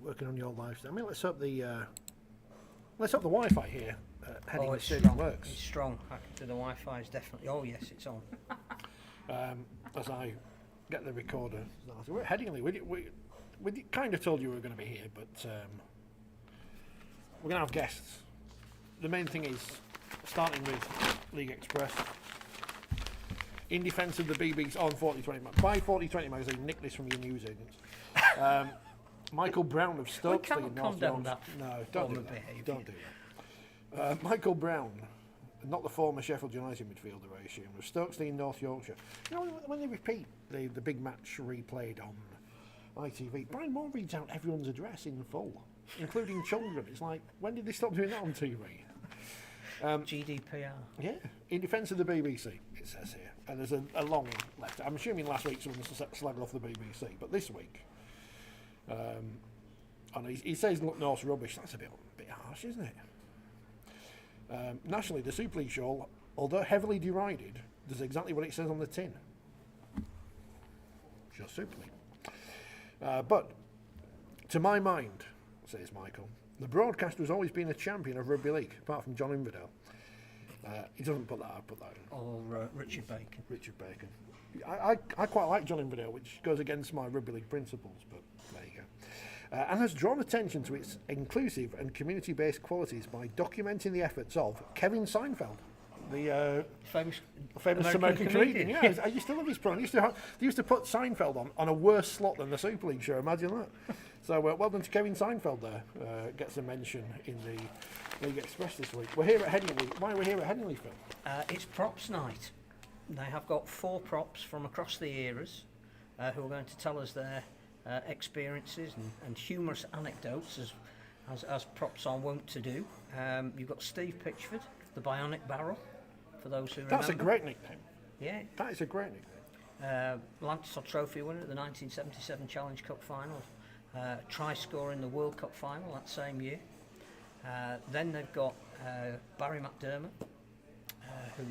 working on your lifestyle. I mean, let's hope the Wi-Fi here at Headingley it's Stadium strong. works. It's strong. The Wi-Fi is definitely. Oh yes, it's on. As I get the recorder. We're at Headingley. We kind of told you we were going to be here, but we're going to have guests. The main thing is, starting with League Express, in defence of the BBC on 4020, by 4020 magazine, nick this from your news agents. Michael Brown of Stokes. We can't condemn that. No, don't do that. Behaviour. Don't do that. Michael Brown, not the former Sheffield United midfielder, I assume, of Stokesley in North Yorkshire. You know, when they repeat the big match replayed on ITV, Brian Moore reads out everyone's address in full, including children. It's like, when did they stop doing that on TV? GDPR. Yeah, in defence of the BBC, it says here. And there's a long left. I'm assuming last week someone slagged off the BBC, but this week, and he says, look, North's rubbish. That's a bit harsh, isn't it? Nationally, the Super League show, although heavily derided, does exactly what it says on the tin. Just Super League. But, to my mind, says Michael, the broadcaster has always been a champion of rugby league, apart from John Inverdale. He doesn't put that out, in. Or Richard Bacon. Richard Bacon. I quite like John Inverdale, which goes against my rugby league principles, but there you go. And has drawn attention to its inclusive and community-based qualities by documenting the efforts of Kevin Seinfeld, the famous American comedian. Yeah, I used to love his program. They used to put Seinfeld on a worse slot than the Super League show. Imagine that. So well done to Kevin Seinfeld there. Gets a mention in the League Express this week. We're here at Headingley. Why are we here at Headingley, Phil? It's props night. They have got 4 props from across the eras who are going to tell us their experiences and humorous anecdotes as props are wont to do. You've got Steve Pitchford, the Bionic Barrel, for those who remember. That's a great nickname. Yeah. That is a great nickname. Lancashire Trophy winner at the 1977 Challenge Cup final. Try scorer in the World Cup final that same year. Then they've got Barry McDermott, who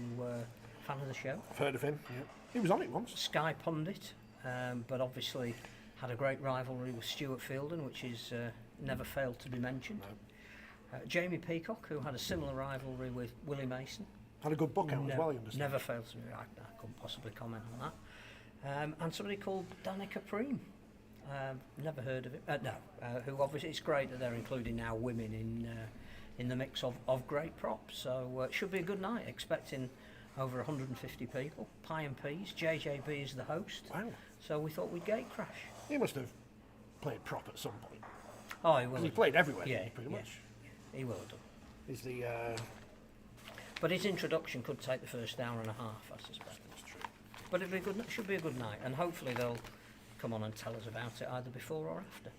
fan of the show. I've heard of him. Yeah. He was on it once. Sky pundit, but obviously had a great rivalry with Stuart Fielden, which is never failed to be mentioned. No. Jamie Peacock, who had a similar rivalry with Willie Mason. Had a good book out as well, you understand. Never failed to be. I couldn't possibly comment on that. And somebody called Danica Preem. Never heard of it. Who obviously, it's great that they're including now women in the mix of great props. So it should be a good night. Expecting over 150 people. Pie and Peas. JJB is the host. Wow. So we thought we'd gate crash. He must have played prop at some point. Oh, he will. He played everywhere. Yeah, pretty much. He will have done. He's the. But his introduction could take the first hour and a half, I suspect. That's true. But it'll be good. Should be a good night, and hopefully they'll come on and tell us about it either before or after.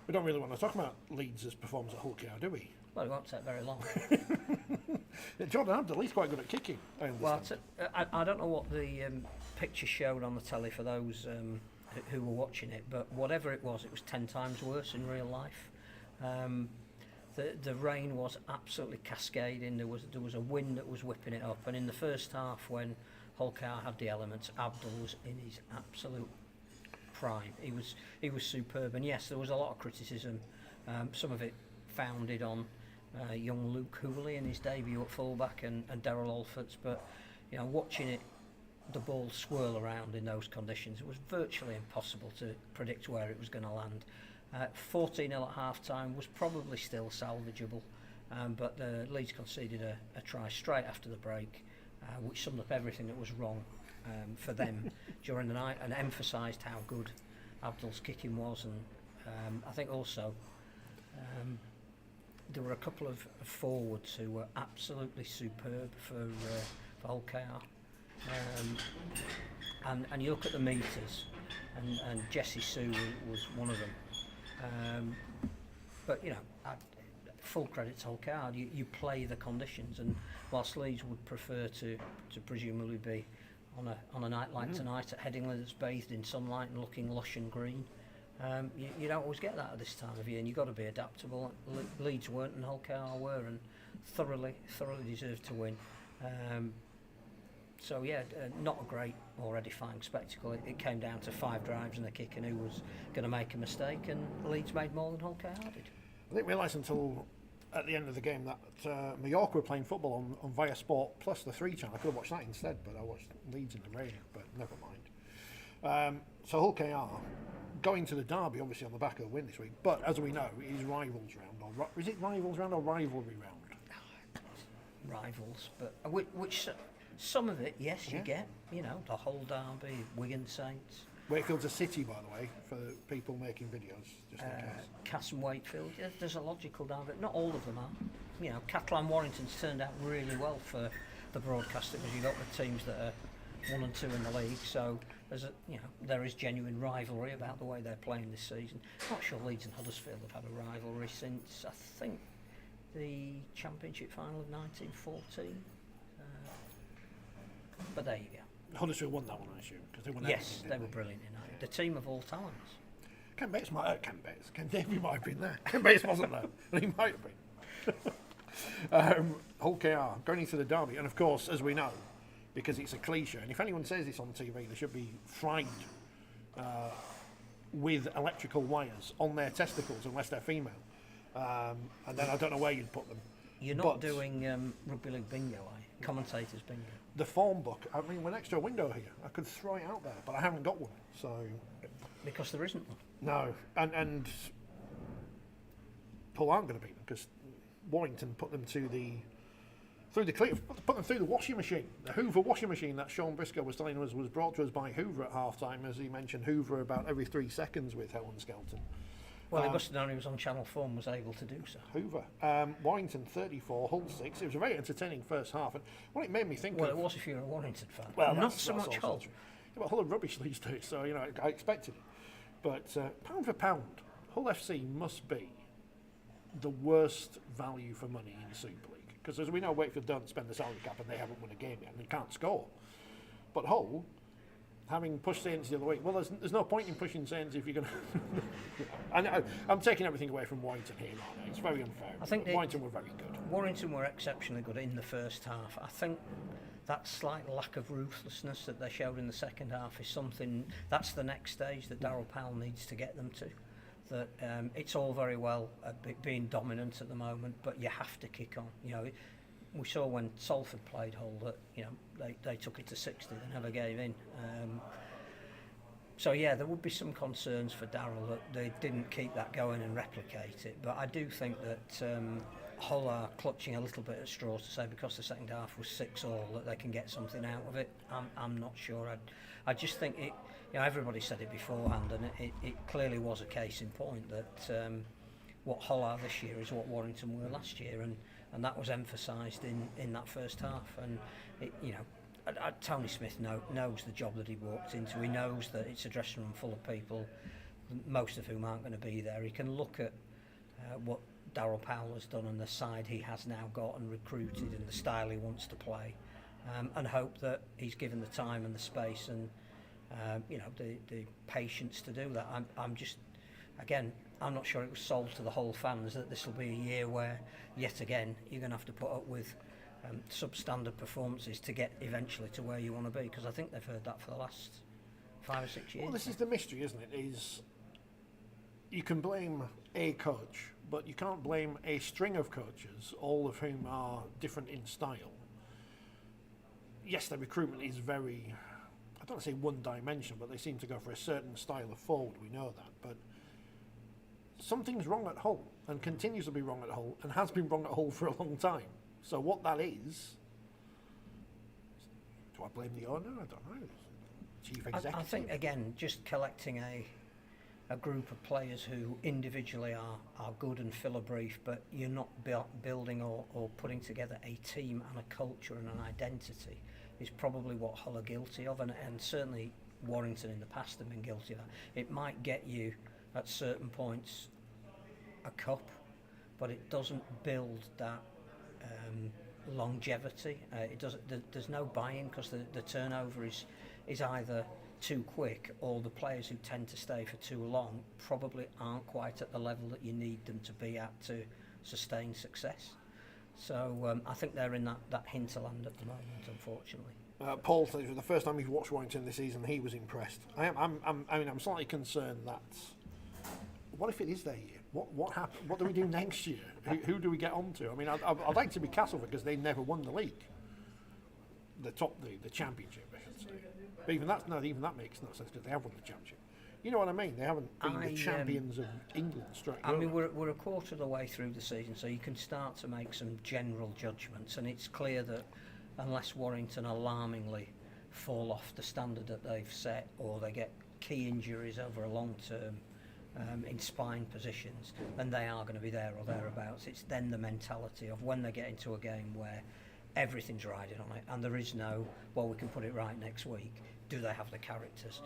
We don't really want to talk about Leeds' performance at Hull KR, do we? Well, it won't take very long. Jordan Abdul, he's quite good at kicking, I understand. Well, I don't know what the picture showed on the telly for those who were watching it, but whatever it was 10 times worse in real life. The rain was absolutely cascading. There was a wind that was whipping it up, and in the first half, when Hull KR had the elements, Abdul was in his absolute prime. He was superb, and yes, there was a lot of criticism. Some of it founded on young Luke Hooley in his debut at fullback and Daryl Alfords, but watching the ball swirl around in those conditions, it was virtually impossible to predict where it was going to land. 14-0 at half-time was probably still salvageable, but Leeds conceded a try straight after the break, which summed up everything that was wrong for them during the night and emphasised how good Abdul's kicking was. And I think also there were a couple of forwards who were absolutely superb for Hull KR. And you look at the meters, and Jesse Sue was one of them. But full credit to Hull KR. You play the conditions, and whilst Leeds would prefer to presumably be on a night like tonight at Headingley that's bathed in sunlight and looking lush and green, you don't always get that at this time of year, and you've got to be adaptable. Leeds weren't, and Hull KR were, and thoroughly deserved to win. So yeah, not a great or edifying spectacle. It came down to 5 drives and a kick, and who was going to make a mistake, and Leeds made more than Hull KR did. I didn't realise until at the end of the game that Mallorca were playing football on Via Sport plus the 3 channel. I could have watched that instead, but I watched Leeds in the rain, but never mind. So Hull KR going to the derby, obviously on the back of the win this week, but as we know, it is rivals round, or is it rivals round or rivalry round? Rivals, but which some of it, yes, you get, you know, the Hull derby, Wigan Saints. Wakefield's a city, by the way, for people making videos, just in case. Cass and Wakefield, yeah, there's a logical derby. Not all of them are. You know, Catalan Warrington's turned out really well for the broadcaster, because you've got the teams that are 1 and 2 in the league, so there's there is genuine rivalry about the way they're playing this season. Not sure Leeds and Huddersfield have had a rivalry since, I think, the Championship final of 1914. But there you go. Huddersfield won that one, I assume, because they won. Yes, they were brilliant in that. The team of all talents. Ken Davey might have been there. Ken Bates wasn't there, and he might have been. Hull KR going into the derby, and of course, as we know, because it's a cliche, and if anyone says this on TV, they should be fried with electrical wires on their testicles unless they're female. And then I don't know where you'd put them. You're not doing Rugby League bingo, are you? Commentators bingo. The form book, I mean, we're next to a window here. I could throw it out there, but I haven't got one, so... Because there isn't one. No, and Hull aren't going to beat them, because Warrington put them put them through the washing machine. The Hoover washing machine that Sean Briscoe was telling us was brought to us by Hoover at half-time, as he mentioned Hoover about every 3 seconds with Helen Skelton. Well, he must have known he was on Channel 4 and was able to do so. Hoover. Warrington 34, Hull 6. It was a very entertaining first half. And what it made me think Well, it was if you're a Warrington fan. Well, not so much Hull. Yeah, but Hull are rubbish these days, so, you know, I expected it. But pound for pound, Hull FC must be the worst value for money in the Super League. Because as we know, Wakefield don't spend the salary cap and they haven't won a game yet and they can't score. But Hull, having pushed Saints the other way, well, there's no point in pushing Saints if you're going to... I'm taking everything away from Warrington here, aren't I? It's very unfair. I think Warrington were very good. Warrington were exceptionally good in the first half. I think that slight lack of ruthlessness that they showed in the second half is something... That's the next stage that Darryl Powell needs to get them to. That it's all very well being dominant at the moment, but you have to kick on. You know, we saw when Salford played Hull that, you know, they took it to 60, they never gave in. So yeah, there would be some concerns for Darryl that they didn't keep that going and replicate it. But I do think that Hull are clutching a little bit at straws to say because the second half was 6-6 that they can get something out of it. I'm not sure. I just think it. You know, everybody said it beforehand, and it clearly was a case in point that what Hull are this year is what Warrington were last year, and that was emphasised in that first half. And it, you know, Tony Smith knows the job that he walked into. He knows that it's a dressing room full of people, most of whom aren't going to be there. He can look at what Darryl Powell has done and the side he has now got and recruited and the style he wants to play, and hope that he's given the time and the space and you know, the patience to do that. I'm just, again, I'm not sure it was sold to the whole fans that this will be a year where, yet again, you're going to have to put up with substandard performances to get eventually to where you want to be, because I think they've heard that for the last 5 or 6 years. Well, this is the mystery, isn't it? Is you can blame a coach, but you can't blame a string of coaches, all of whom are different in style. Yes, their recruitment is very... I don't want to say one dimension, but they seem to go for a certain style of forward, we know that. But something's wrong at Hull, and continues to be wrong at Hull, and has been wrong at Hull for a long time. So what that is, do I blame the owner? I don't know. Chief executive? I think, again, just collecting a group of players who individually are good and fill a brief, but you're not building or putting together a team and a culture and an identity is probably what Hull are guilty of, and certainly Warrington in the past have been guilty of that. It might get you at certain points a cup, but it doesn't build that longevity. There's no buy-in because the turnover is either too quick, or the players who tend to stay for too long probably aren't quite at the level that you need them to be at to sustain success. So I think they're in that hinterland at the moment, unfortunately. Paul says for the first time he's watched Warrington this season, he was impressed. I'm slightly concerned that what if it is their year? What happen? What do we do next year? Who do we get on to? I mean, I'd like to be Castleford because they never won the league, the championship, I should say. But even that makes no sense because they have won the championship. You know what I mean? They haven't been the champions of England straight. I mean, we're a quarter of the way through the season, so you can start to make some general judgments, and it's clear that unless Warrington alarmingly fall off the standard that they've set, or they get key injuries over a long term in spine positions, then they are going to be there or thereabouts. It's then the mentality of when they get into a game where everything's riding on it, and there is no, well, we can put it right next week. Do they have the characters?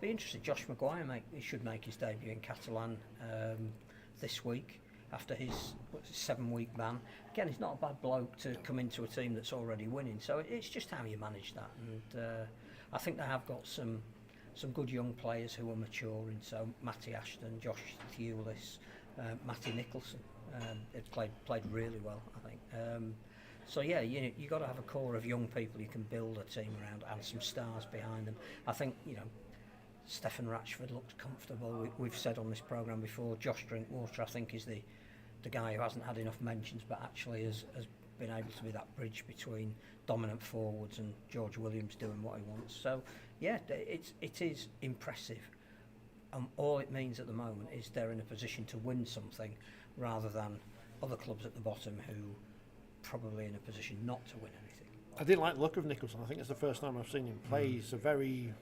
Be interested. Josh Maguire should make his debut in Catalan this week after his 7-week ban. Again, he's not a bad bloke to come into a team that's already winning. So it's just how you manage that. And I think they have got some good young players who are maturing. So Matty Ashton, Josh Thewlis, Matty Nicholson. They've played really well, I think. So yeah, you got to have a core of young people you can build a team around and some stars behind them. I think Stefan Ratchford looks comfortable. We've said on this programme before, Josh Drinkwater I think is the guy who hasn't had enough mentions but actually has been able to be that bridge between dominant forwards and George Williams doing what he wants. So yeah, it is impressive. All it means at the moment is they're in a position to win something rather than other clubs at the bottom who probably in a position not to win anything. I didn't like the look of Nicholson. I think it's the first time I've seen him play. He's a very,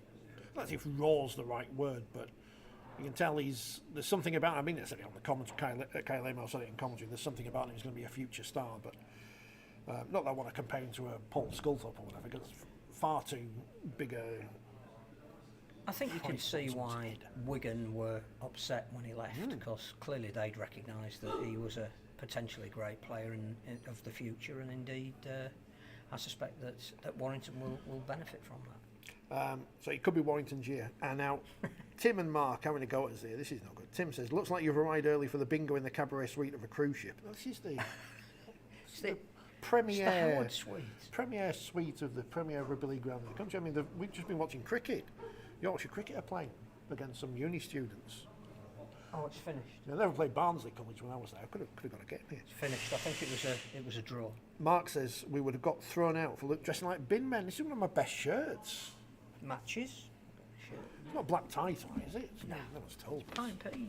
I don't know if raw's the right word, but you can tell there's something about him. I mean, I said it on the commentary, Kyle Amos said it in commentary, there's something about him who's going to be a future star, but not that I want to compare him to a Paul Sculthorpe or whatever, because it's far too big a... I think you can see why Wigan were upset when he left, because clearly they'd recognised that he was a potentially great player of the future, and indeed I suspect that Warrington will benefit from that. So it could be Warrington's year. And now Tim and Mark having a go at us here. This is not good. Tim says, looks like you've arrived early for the bingo in the cabaret suite of a cruise ship. This is the premier suite of the premier rugby league ground in the country. I mean, we've just been watching cricket. Yorkshire cricket are playing against some uni students. Oh, it's finished. I never played Barnsley College when I was there. I could have got a game here. It's finished. I think it was a draw. Mark says we would have got thrown out for dressing like bin men. This is one of my best shirts. Matches. It's not black tie, is it? No, that was told. It's pine peas.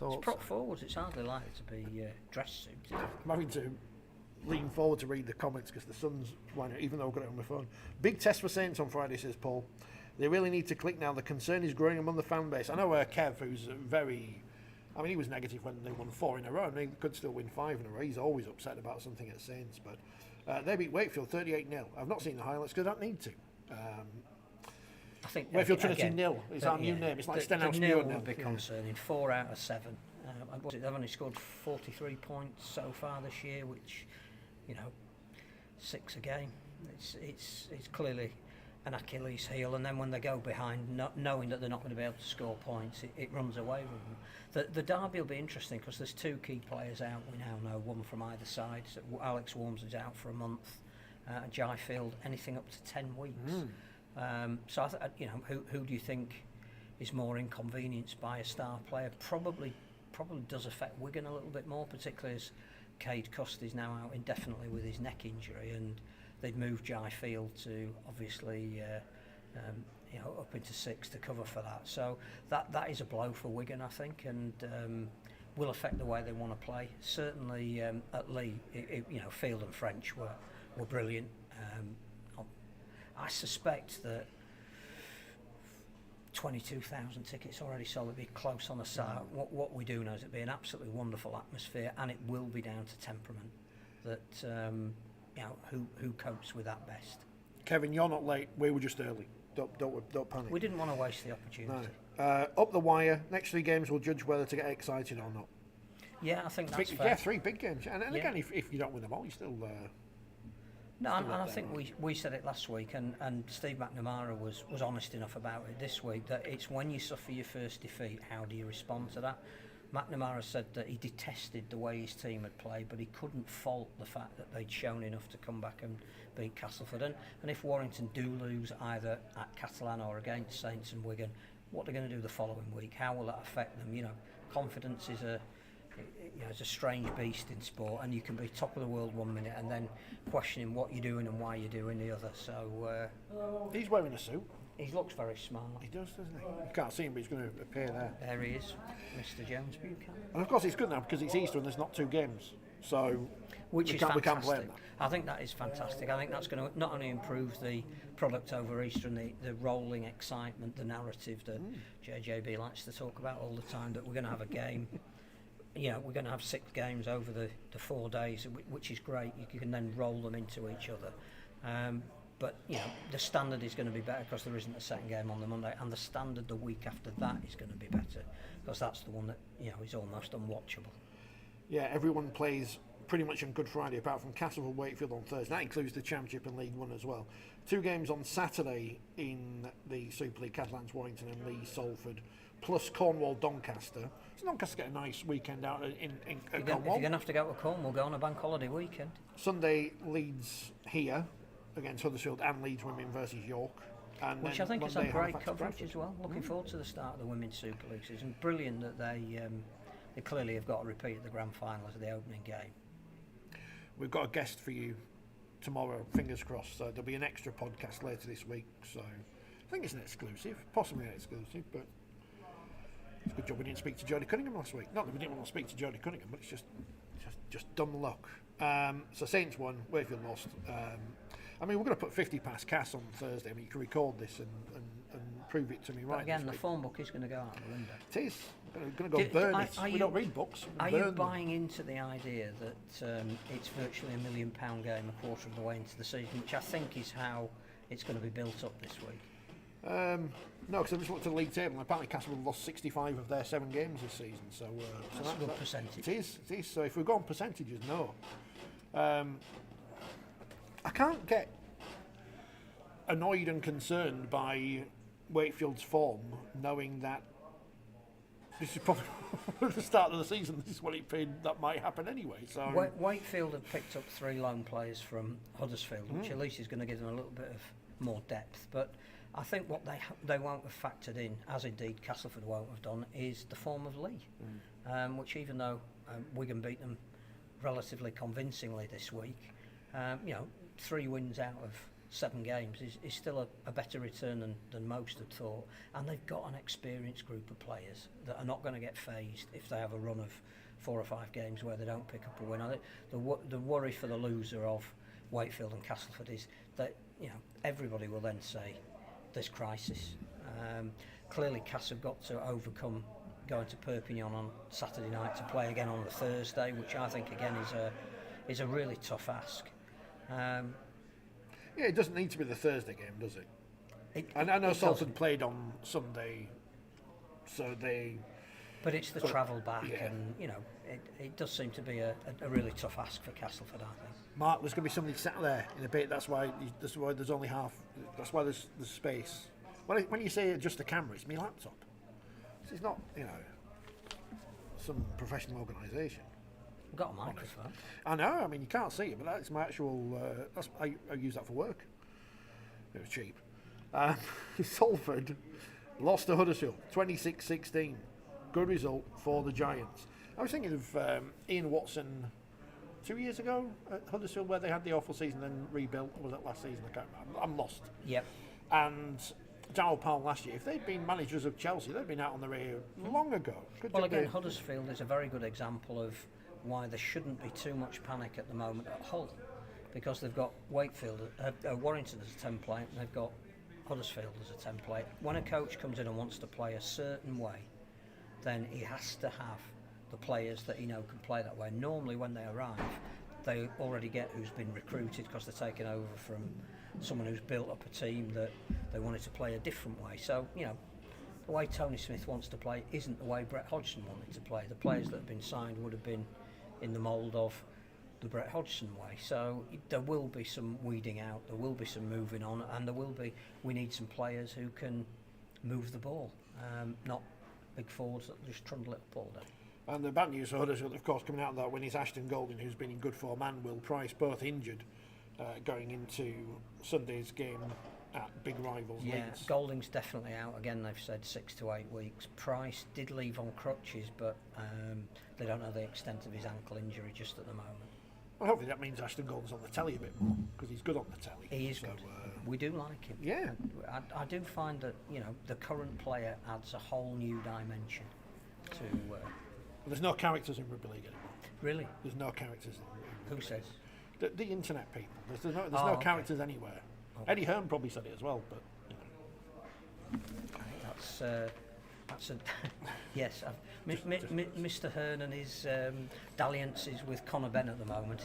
It's prop forwards. It's hardly likely to be dress suits. I'm having to lean forward to read the comments because the sun's lining, even though I've got it on my phone. Big test for Saints on Friday, says Paul. They really need to click now. The concern is growing among the fan base. I know Kev, who's he was negative when they won 4 in a row, and they could still win 5 in a row. He's always upset about something at Saints, but they beat Wakefield 38-0. I've not seen the highlights because I don't need to. I think Wakefield Trinity nil is our new name. It's like Stenhouse nil would be concerning. 4 out of 7. They've only scored 43 points so far this year, which 6 a game. It's clearly an Achilles heel, and then when they go behind, knowing that they're not going to be able to score points, it runs away with them. The derby will be interesting because there's 2 key players out. We now know, one from either side. So Alex Worms is out for a month. Jai Field anything up to 10 weeks. So who do you think is more inconvenienced by a star player? Probably does affect Wigan a little bit more, particularly as Cade Cust is now out indefinitely with his neck injury, and they'd moved Jai Field to obviously up into 6 to cover for that. So that is a blow for Wigan, I think, and will affect the way they want to play. Certainly at Lee, Field and French were brilliant. I suspect that 22,000 tickets already sold. It'll be close on the side. What we do know is it'll be an absolutely wonderful atmosphere, and it will be down to temperament that who copes with that best. Kevin, you're not late. We were just early. Don't panic. We didn't want to waste the opportunity. No. Up the wire. Next 3 games will judge whether to get excited or not. Yeah, I think that's fair. Yeah, 3 big games. And again, if you don't win them all, you still. No, and I think we said it last week, and Steve McNamara was honest enough about it this week, that it's when you suffer your first defeat, how do you respond to that? McNamara said that he detested the way his team had played, but he couldn't fault the fact that they'd shown enough to come back and beat Castleford. And if Warrington do lose either at Catalan or against Saints and Wigan, what they're going to do the following week? How will that affect them? You know, confidence is it's a strange beast in sport, and you can be top of the world one minute and then questioning what you're doing and why you're doing the other. So he's wearing a suit. he looks very smart. He does, doesn't he? You can't see him, but he's going to appear there. There he is, Mr. Jones Buchanan. And of course, it's good now because it's Easter and there's not 2 games, so Which we is can't fantastic. blame that. I think that is fantastic. I think that's going to not only improve the product over Easter and the rolling excitement, the narrative that JJB likes to talk about all the time, that we're going to have a game. You know, we're going to have 6 games over the 4 days, which is great. You can then roll them into each other. But, you know, the standard is going to be better because there isn't a second game on the Monday, and the standard the week after that is going to be better because that's the one that, you know, is almost unwatchable. Yeah, everyone plays pretty much on Good Friday apart from Castleford Wakefield on Thursday. That includes the Championship and League One as well. 2 games on Saturday in the Super League, Catalans Warrington and Leeds Salford, plus Cornwall Doncaster. So Doncaster get a nice weekend out in If Cornwall. you're going to have to go to Cornwall, go on a bank holiday weekend. Sunday, Leeds here against Huddersfield and Leeds Women versus York. And Which then I think has Monday, had great Halifax coverage Bradford. as well. Looking forward to the start of the Women's Super League season. Brilliant that they clearly have got to repeat the grand final as the opening game. We've got a guest for you tomorrow, fingers crossed. So there'll be an extra podcast later this week. So I think it's an exclusive, possibly an exclusive, but it's a good job we didn't speak to Jodie Cunningham last week. Not that we didn't want to speak to Jodie Cunningham, but it's just dumb luck. So Saints won, Wakefield lost. I mean, we're going to put 50 past Cass on Thursday. I mean, you can record this and prove it to me right. But again, this the week. phone book is going to go out the window. It is. Going to go burn it. We don't read books. Are burn you them. buying into the idea that it's virtually £1 million game a quarter of the way into the season, which I think is how it's going to be built up this week? No, because I just looked at the league table and apparently Castle have lost 65 of their 7 games this season. So, That's a good percentage. It is. So if we go on percentages, no. I can't get annoyed and concerned by Wakefield's form, knowing that this is probably the start of the season. This is what it paid that might happen anyway. So Wakefield have picked up 3 loan players from Huddersfield, which at least is going to give them a little bit of more depth. But I think what they won't have factored in, as indeed Castleford won't have done, is the form of Lee, which even though Wigan beat them relatively convincingly this week, 3 wins out of 7 games is still a better return than most had thought. And they've got an experienced group of players that are not going to get phased if they have a run of 4 or 5 games where they don't pick up a win. I think the worry for the loser of Wakefield and Castleford is that everybody will then say there's crisis. Clearly Cass have got to overcome going to Perpignan on Saturday night to play again on the Thursday, which I think again is a really tough ask. yeah, it doesn't need to be the Thursday game, does it? I know Salford played on Sunday, so they. But it's the travel back, and it does seem to be a really tough ask for Castleford, I think. Mark, there's going to be somebody sat there in a bit. That's why there's only half. That's why there's space. When you say adjust the camera, it's my laptop. This is not some professional organisation. We've got a microphone. I know. I mean, you can't see it, but that's my actual. I use that for work. It was cheap. Salford lost to Huddersfield 26-16. Good result for the Giants. I was thinking of Ian Watson 2 years ago at Huddersfield, where they had the awful season and rebuilt. Or was that last season? I can't remember. I'm lost. Yep. And Darryl Powell last year, if they'd been managers of Chelsea, they'd been out on the radio long ago. Well, again, Huddersfield is a very good example of why there shouldn't be too much panic at the moment at Hull, because they've got Warrington as a template, and they've got Huddersfield as a template. When a coach comes in and wants to play a certain way, then he has to have the players that he knows can play that way. Normally when they arrive, they already get who's been recruited because they're taking over from someone who's built up a team that they wanted to play a different way. So, the way Tony Smith wants to play isn't the way Brett Hodgson wanted to play. The players that have been signed would have been in the mould of the Brett Hodgson way. So there will be some weeding out, there will be some moving on, and we need some players who can move the ball, not big forwards that just trundle it up all day. And the bad news for Huddersfield, of course, coming out of that win is Ashton Golding, who's been in good form, and Will Price, both injured, going into Sunday's game at big rivals Leeds. Golding's definitely out again. They've said 6 to 8 weeks. Price did leave on crutches, but they don't know the extent of his ankle injury just at the moment. Well, hopefully that means Ashton Golding's on the telly a bit more, because he's good on the telly. He is good. We do like him. Yeah. I do find that the current player adds a whole new dimension to. There's no characters in rugby league anymore. Really? There's no characters. Who says? The internet people. There's no characters anywhere. Okay. Eddie Hearn probably said it as well, but that's a yes. Mr. Hearn and his dalliances with Conor Benn at the moment.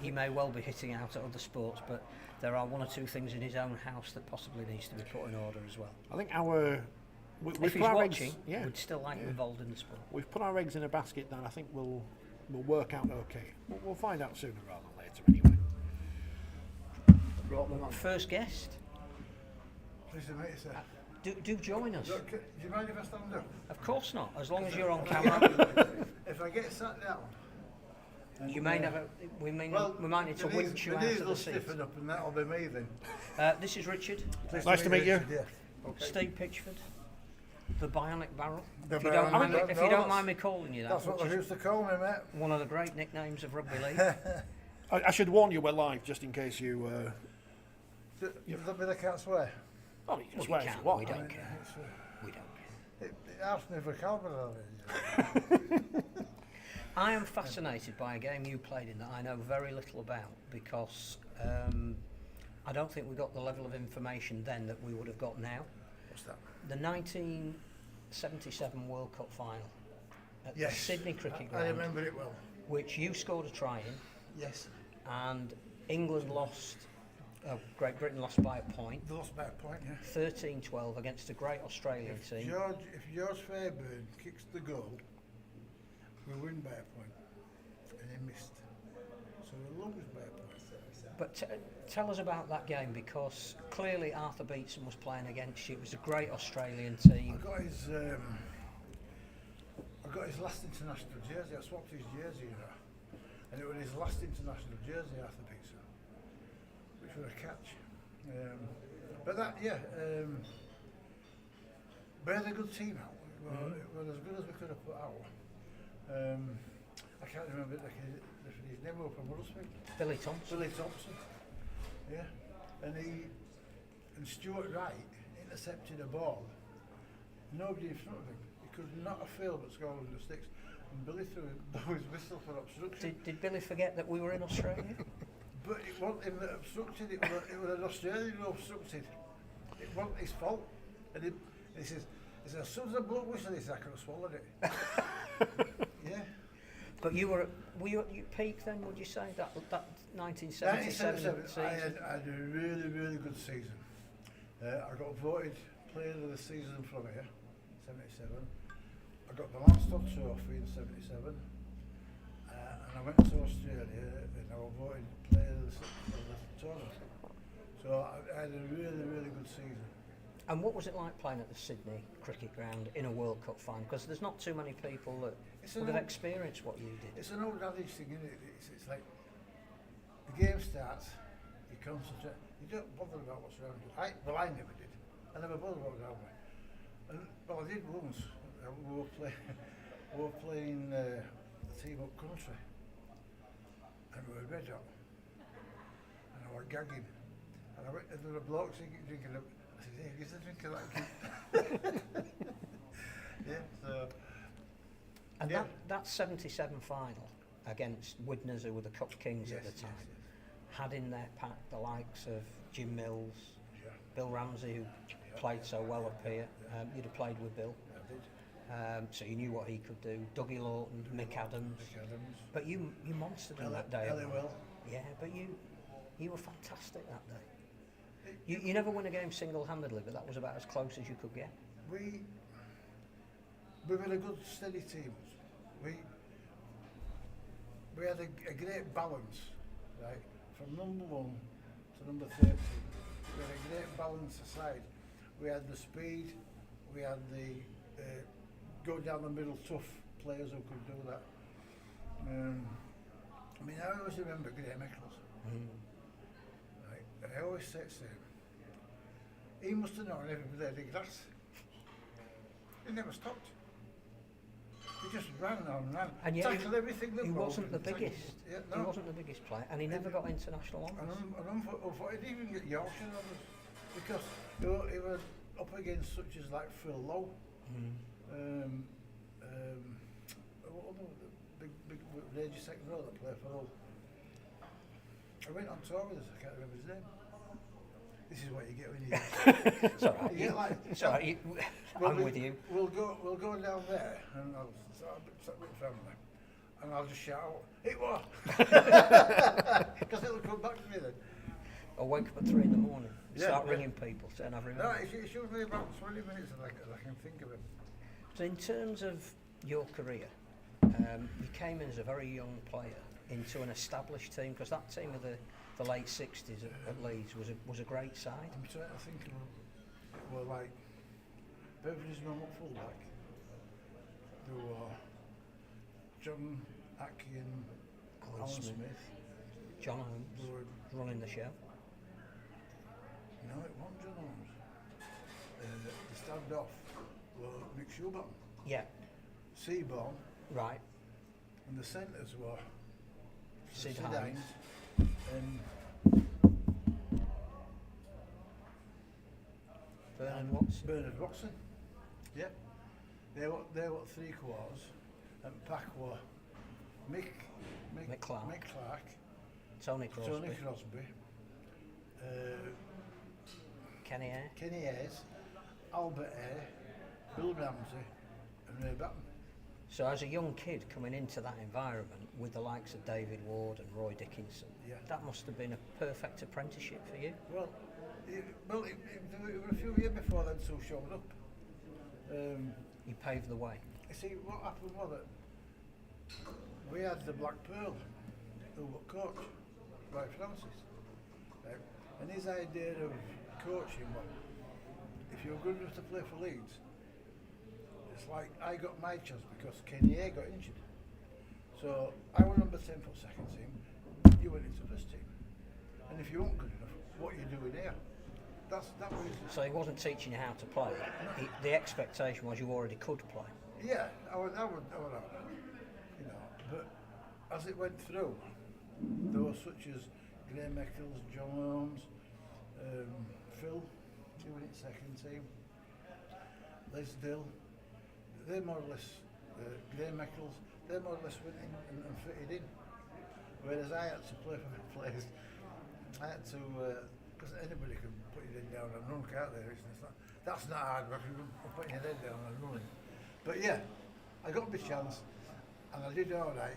He may well be hitting out at other sports, but there are one or two things in his own house that possibly needs to be put in order as well. I think if he's watching, we'd still like him involved in the sport. We've put our eggs in a basket that I think will work out okay. We'll find out sooner rather than later anyway. First guest. Pleased to meet you, sir. Do join us. Look, do you mind if I stand up? Of course not, as long as you're on camera. If I get sat down. You may never. We might need to winch you out of the seat. Stiffen up, and that'll be me then. This is Richard. Nice to meet you. Richard, yeah. Okay. Steve Pitchford. The Bionic Barrel. If you don't mind me calling you that. That's what they used to call me, mate. One of the great nicknames of rugby league. I should warn you, we're live, just in case you. Does that mean I can't swear? Well, you can swear if you want. We don't care. We don't care. It asks me vocabulary. I am fascinated by a game you played in that I know very little about, because I don't think we got the level of information then that we would have got now. What's that? The 1977 World Cup final at the Sydney Cricket Ground. I remember it well. Which you scored a try in. Yes. And England lost. Great Britain lost by a point. They lost by a point, yeah. 13-12 against a great Australian team. If George Fairbairn kicks the goal, we win by a point, and he missed. So we lose by a point. But tell us about that game, because clearly Arthur Beetson was playing against you. It was a great Australian team. I got his last international jersey. I swapped his jersey, and it was his last international jersey, Arthur Beetson, which was a catch. But that, we had a good team out. It was as good as we could have put out. I can't remember his name from Huddersfield. Billy Thompson. Yeah, and Stuart Wright intercepted a ball. Nobody in front of him. He could not have failed but scored in the sticks. And Billy threw his whistle for obstruction. Did Billy forget that we were in Australia? But it wasn't him that obstructed. It was an Australian who obstructed. It wasn't his fault. And he says, as soon as the bloke whistled, he said, I could have swallowed it. Yeah. But were you at your peak then, would you say, that 1977 season? I had a really, really good season. I got voted player of the season from here, 77. I got the Lance Trophy in 77. And I went to Australia and I was voted player of the tournament. So I had a really, really good season. And what was it like playing at the Sydney Cricket Ground in a World Cup final? Because there's not too many people that would have experienced what you did. It's an old adage thing, isn't it? It's like the game starts, you concentrate, you don't bother about what's around you. I never did. I never bothered what was around me. Well, I did once. We were playing the team up country, and we were red hot, and I was gagging, and I went, and there were a bloke drinking up. I said, hey, gives a drink of that kid. Yeah, so. And that 77 final against Widnes, who were the Cup Kings at the time, had in their pack the likes of Jim Mills, Bill Ramsey, who played so well up here. You'd have played with Bill. I did. So you knew what he could do. Dougie Lawton, Mick Adams. But you monstered him that day. Yeah, but you were fantastic that day. You never win a game single-handedly, but that was about as close as you could get. We were a good, steady team. We had a great balance, right? From number 1 to number 30. We had a great balance aside. We had the speed, we had the go down the middle tough players who could do that. I mean, I always remember Graham Eccles. Right? And I always say to him, he must have known everybody did grass. He never stopped. He just ran and ran, And yet tackled everything that he moved wasn't the and tackled- biggest. Yeah, He no. wasn't the biggest player, and he never got international honours. And he didn't even get Yorkshire numbers because he was up against such as like Phil Lowe, what other big ragey second row that played for Oldham. I went on tour with us. I can't remember his name. This is what you get when you. It's all right. You get like, It's all right. I'm with you. We'll go down there, and I'll sit with family, and I'll just shout out, "It was," because it'll come back to me then. I'll wake up at 3 in the morning, start Yeah. ringing people, saying I've No, remembered. it should be about 20 minutes that I can think of it. So in terms of your career, you came in as a very young player into an established team, because that team of the late 60s at Leeds was a great side. I'm trying to think of it were like Beveridge's normal fullback. There were John Atkin, Alan Smith. John Holmes There were, running the show. no, it wasn't John Holmes. The stand-off were Nick Schubert, Yeah, Seaborn, right. and the centres were Sid Sid Hines. Hines and Bernard Watson. Yep. They were three quarters, and pack were Mick Clark, Tony Crosby, Kenny Ayre. Kenny Ayres, Albert Ayre, Bill Ramsey, and Ray Batten. So as a young kid coming into that environment with the likes of David Ward and Roy Dickinson, Yeah. that must have been a perfect apprenticeship for you. Well, it was a few years before then Sue showed up. You paved the way. You see, what happened was that we had the Black Pearl, who were coach, Roy Francis. Right? And his idea of coaching was, if you're good enough to play for Leeds, it's like I got my chance because Kenny A got injured. So I was number 10 for second team, you went into first team. And if you weren't good enough, what are you doing here? That was. So he wasn't teaching you how to play. The expectation was you already could play. Yeah, I would, you know. But as it went through, there were such as Graham Eccles, John Holmes, Phil, who went in second team, Les Dill. They more or less, Graham Eccles, they more or less went in and fitted in. Whereas I had to play for the players. I had to, because anybody can put your head down and run, can't they? That's not hard work, you're putting your head down and running. But yeah, I got my chance, and I did all right.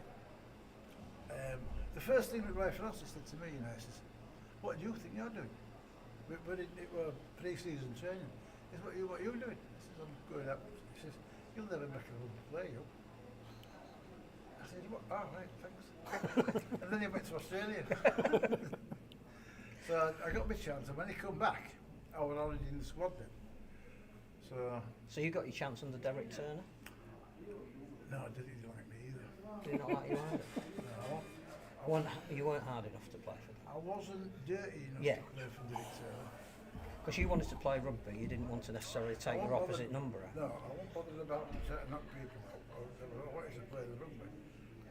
The first thing that Roy Francis said to me, you know, he says, "What do you think you're doing?" But it was pre-season training. He says, what are you doing? I says, "I'm going up." He says, "You'll never make a rugby player, you." I said, "What? Oh, right, thanks." And then he went to Australia. So I got my chance, and when he come back, I was already in the squad then. So you got your chance under Derek Turner? No, I didn't like me either. Did he not like you either? No, You weren't hard enough to play for them. I wasn't dirty enough Yeah. to play for the Victoria. Because you wanted to play rugby, you didn't want to necessarily take your opposite number out. No, I wasn't bothered about knocking people out. I wanted to play the rugby.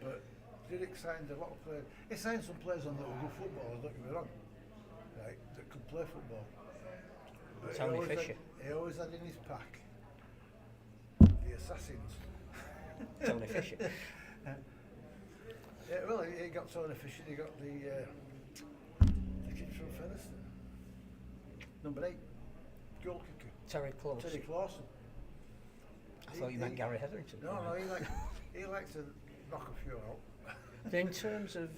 But Derek signed a lot of players. He signed some players on that were good footballers, don't get me wrong. Right, that could play football. But Tony Fisher. He always had in his pack the assassins. Tony Fisher. Yeah, well, he got Tony Fisher, he got the kid from Featherstone. Number 8, goal kicker. Terry Clausen. Terry Clausen. I thought you meant Gary Hetherington. No, he likes to knock a few out. In terms of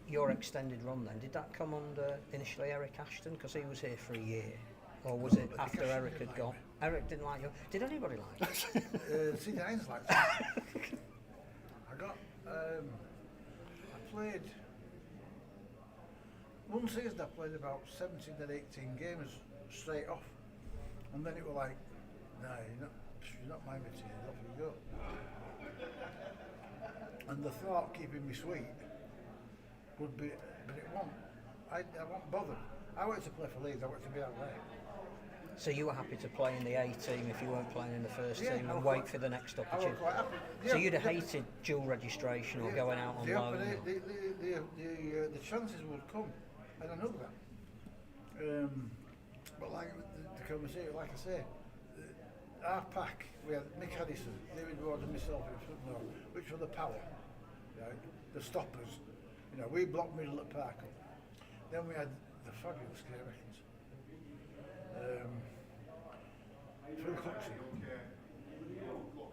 your extended run then, did that come under initially Eric Ashton, because he was here for a year? Or was it but after Ashton Eric didn't had like gone? me. Eric didn't like you. Did anybody like you? Steve Hines liked me. I played, one season I played about 17 or 18 games straight off. And then it was like, no, you're not my material, off you go. And the thought keeping me sweet would be, but it won't. I won't bother. I wanted to play for Leeds. I wanted to be out there. So you were happy to play in the A team if you weren't playing in the first Yeah, team I and was wait quite- for the next I was opportunity? quite happy. So Yeah, you'd have yeah, hated dual registration or yeah, going out on yeah, loan? but or- the chances would come, and I know that. But like the conversation, like I say, our pack, we had Mick Addison, David Ward and myself in front row, which were the power, right? The stoppers. You know, we blocked middle of the park up. Then we had the fabulous Kay Reckons. Phil Coxey.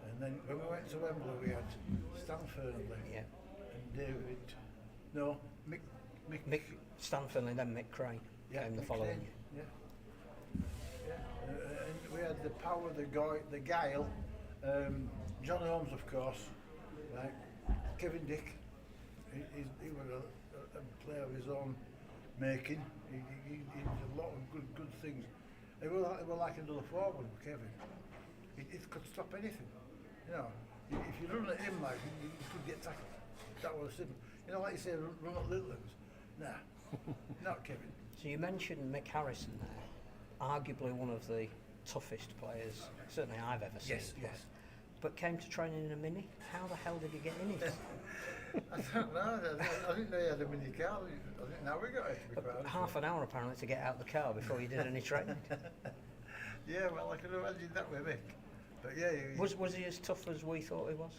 And then when we went to Wembley, we had Stan Fernley Yeah. and David. No, Mick. Mick Stanford and then Mick Crane came the Mick following Crane, year. Yeah. And we had the power, the guile, John Holmes, of course, right? Kevin Dick. He was a player of his own making. He did a lot of good things. He was like another forward, Kevin. He could stop anything. You know, if you run at him like you could get tackled. That was simple. You know, like you say, run at Littlands. Nah, not Kevin. So you mentioned Mick Harrison there, arguably one of the toughest players, certainly I've ever seen. Yes, yes. But came to training in a Mini. How the hell did he get in it? I don't know. I think they had a mini car. I think now we got it. To be quite honest Half with an hour apparently to get out the car before you did any training. you. Yeah, well, I could imagine that with Mick. But yeah, Was he as tough as we thought he was?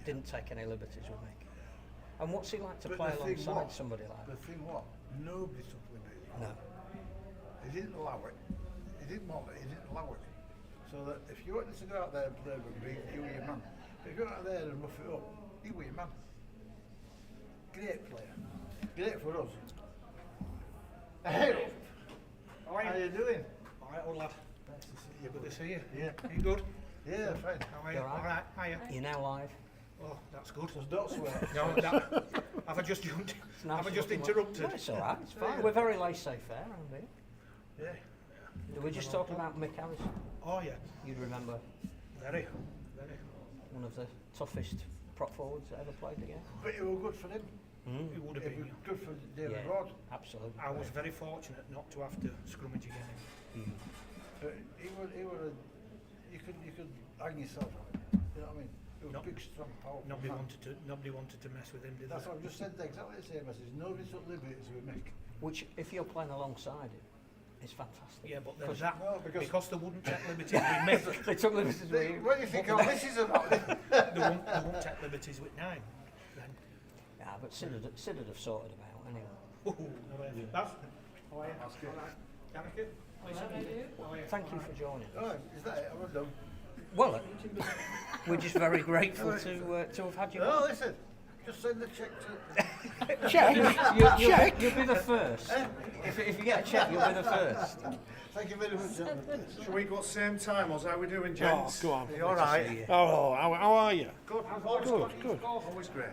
Didn't take any liberties with Mick. And what's he like to But play the thing alongside what- somebody like the that? thing what? Nobody took liberties. No. He didn't allow it. He didn't want it. He didn't allow it. So that if you wanted to go out there and play rugby, you were your man. If you go out there and rough it up, you were your man. Great player. Great for us. Hey, how you doing? All right, old lad. Nice to see Good to see you. Yeah. You good? Yeah, fine. How are you? You all right? All right. Hiya. You're now live. Oh, that's good. Just don't swear. No, that, have I just jumped? It's nice Have I just looking one. interrupted? No, it's all right. It's fine. Yeah. We're very laissez-faire around here. Yeah. We were just talking about Mick Harrison. Oh yeah. You'd remember Very. one of the toughest prop forwards that ever played the game. But it was good for him. It would have It been. was good for David Yeah. Rod. Absolutely. I was very fortunate not to have to scrummage again. But he was you could hang yourself on him. You know what I mean? He was No. a big, strong, powerful Nobody man. wanted to mess with him, did That's they? what I've just said. Exactly the same message. Nobody took liberties with Mick. Which, if you're playing alongside him, is fantastic. Yeah, but there's that No, because- they wouldn't take liberties with Mick. They took liberties with you. What do you think all this is about? They won't take liberties with Nine. Then. Yeah, but Sid would have sorted him out anyway. Ooh, Baz, how are you? That's good. Gareth, nice to meet you. How are you? Thank you for joining. Oh, is that it? I'm done. Well, we're just very grateful to have had you No, on. listen. Just send the check to. Check? You'll be the first. If you get a check, you'll be the first. Thank you very much, gentlemen. Shall we go same time, or how we doing, Oh, gents? go on. Are you all right? Oh, how are you? Good. Good. Always great.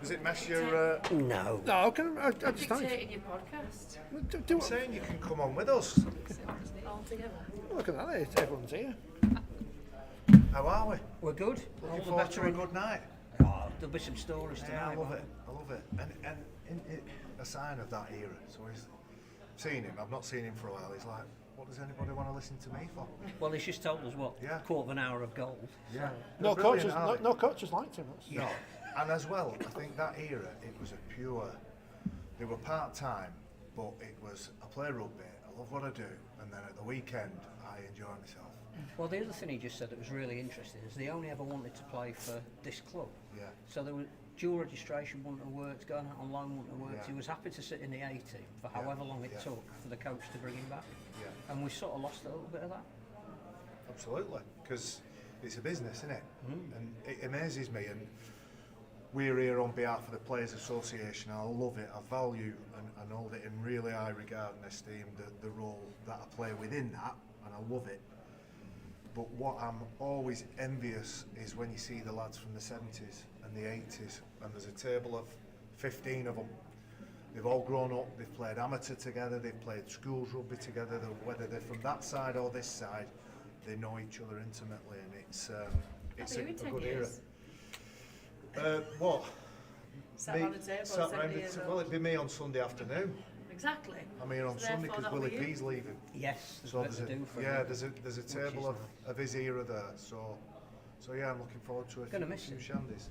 Does it mess your? No. No, I just Dictating your podcast do I'm saying you can come on with us. all together. Look at that, everyone's here. How are we? We're good. All Looking the forward better. to a good night. Oh, there'll be some stories Yeah, tonight. I love won't it. I love it. And a sign of that era. So he's seen him. I've not seen him for a while. He's like, what does anybody want to listen to me for? there? Well, he's just told us what, Yeah. quarter of an hour of gold. Yeah. No They're brilliant, coaches, aren't no coaches liked him. That's, No, and as well, I think that era, it was a pure, they were part-time, but it was, I play rugby, I love what I do, and then at the weekend, I enjoy myself. Well, the other thing he just said that was really interesting is they only ever wanted to play for this club. Yeah. So there was dual registration wouldn't have worked, going out on loan wouldn't have worked. Yeah. He was happy to sit in the A team for Yeah. however long it Yeah. took for the coach to bring him back. Yeah, And we sort of lost a little bit of that. absolutely, because it's a business, isn't it? And it amazes me, and we're here on behalf of the Players Association, and I love it, I value and hold it in really high regard and esteem the role that I play within that, and I love it. But what I'm always envious is when you see the lads from the 70s and the 80s, and there's a table of 15 of them. They've all grown up, they've played amateur together, they've played schools rugby together, whether they're from that side or this side, they know each other intimately, and it's How a, about you in a 10 good years? era. What? Sat Me- around the table, sat 70 round the years t- old. well, it'd be me on Sunday afternoon. Exactly. I'm here on So Sunday therefore because that'll Willie be you. P's leaving. Yes, there's So a bit to do for him. there's a Which table is of his era there. So yeah, I'm looking forward to a Gonna few, miss few him. shandies.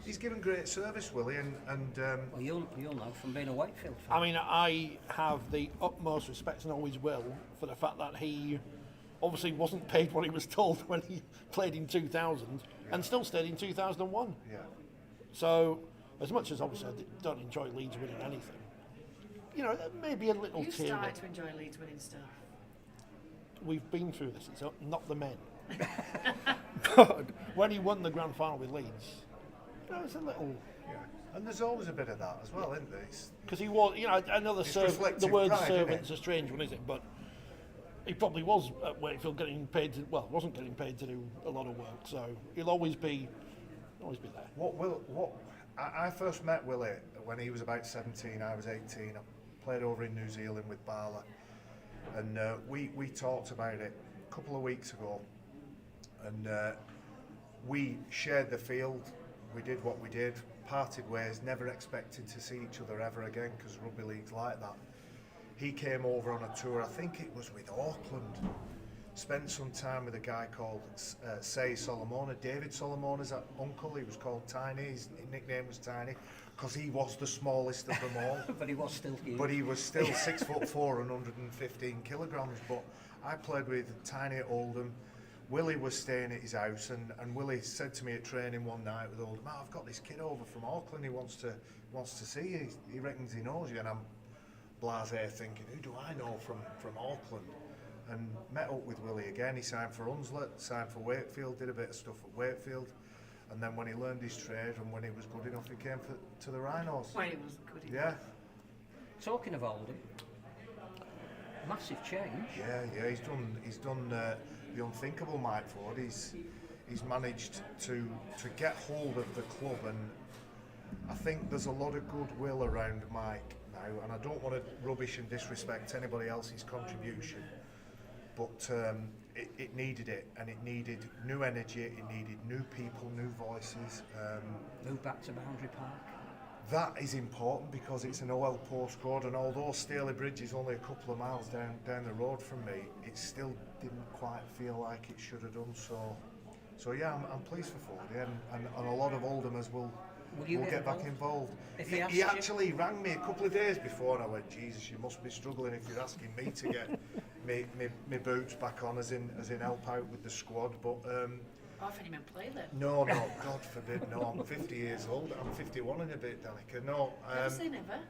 He's given great service, Willie, and Well, you'll know from being a Wakefield fan. I mean, I have the utmost respect and always will for the fact that he obviously wasn't paid what he was told when he played in 2000 and still stayed in 2001. yeah. So, as much as obviously I don't enjoy Leeds winning anything, you know, maybe a little You tear started up. to enjoy Leeds winning stuff. We've been through this, it's not the men. But when he won the grand final with Leeds, you know, it's a little. Yeah. And there's always a bit of that as well, isn't there? Because he was, you know, another It's the reflective word pride, isn't servant's it? a strange one, isn't it? But he probably was at Wakefield getting paid to, well, wasn't getting paid to do a lot of work, so he'll always be there. I first met Willie when he was about 17, I was 18. I played over in New Zealand with Barla, and we talked about it a couple of weeks ago, and we shared the field, we did what we did, parted ways, never expected to see each other ever again because rugby league's like that. He came over on a tour, I think it was with Auckland, spent some time with a guy called Say Solomona. David Solomona's uncle, he was called Tiny, his nickname was Tiny because he was the smallest of them all. But he was still huge. But he was still 6'4" and 115 kilograms. But I played with Tiny at Oldham. Willie was staying at his house, and Willie said to me at training one night with Oldham, I've got this kid over from Auckland, he wants to see you, he reckons he knows you. And I'm blasé thinking, who do I know from Auckland? And met up with Willie again. He signed for Hunslet, signed for Wakefield, did a bit of stuff at Wakefield, and then when he learned his trade and when he was good enough, he came to the Rhinos. When he wasn't good enough. Yeah. Talking of Oldham, massive change. Yeah, he's done the unthinkable, Mike Ford. He's managed to get hold of the club, and I think there's a lot of goodwill around Mike now, and I don't want to rubbish and disrespect anybody else's contribution, but it needed it, and it needed new energy, it needed new people, new voices. Move back to Boundary Park. That is important because it's an OL postcode, and although Staley Bridge is only a couple of miles down the road from me, it still didn't quite feel like it should have done. So yeah, I'm pleased for Fordy, and a lot of Oldhamers will get back involved. If He he actually rang me a couple of days before, and I went, Jesus, you must be struggling if you're asking me to get me boots back on, as in help out with the squad. But I've only been play then. no, God forbid, no. I'm 50 years old. I'm 51 in a bit, Danica. No, Never say never.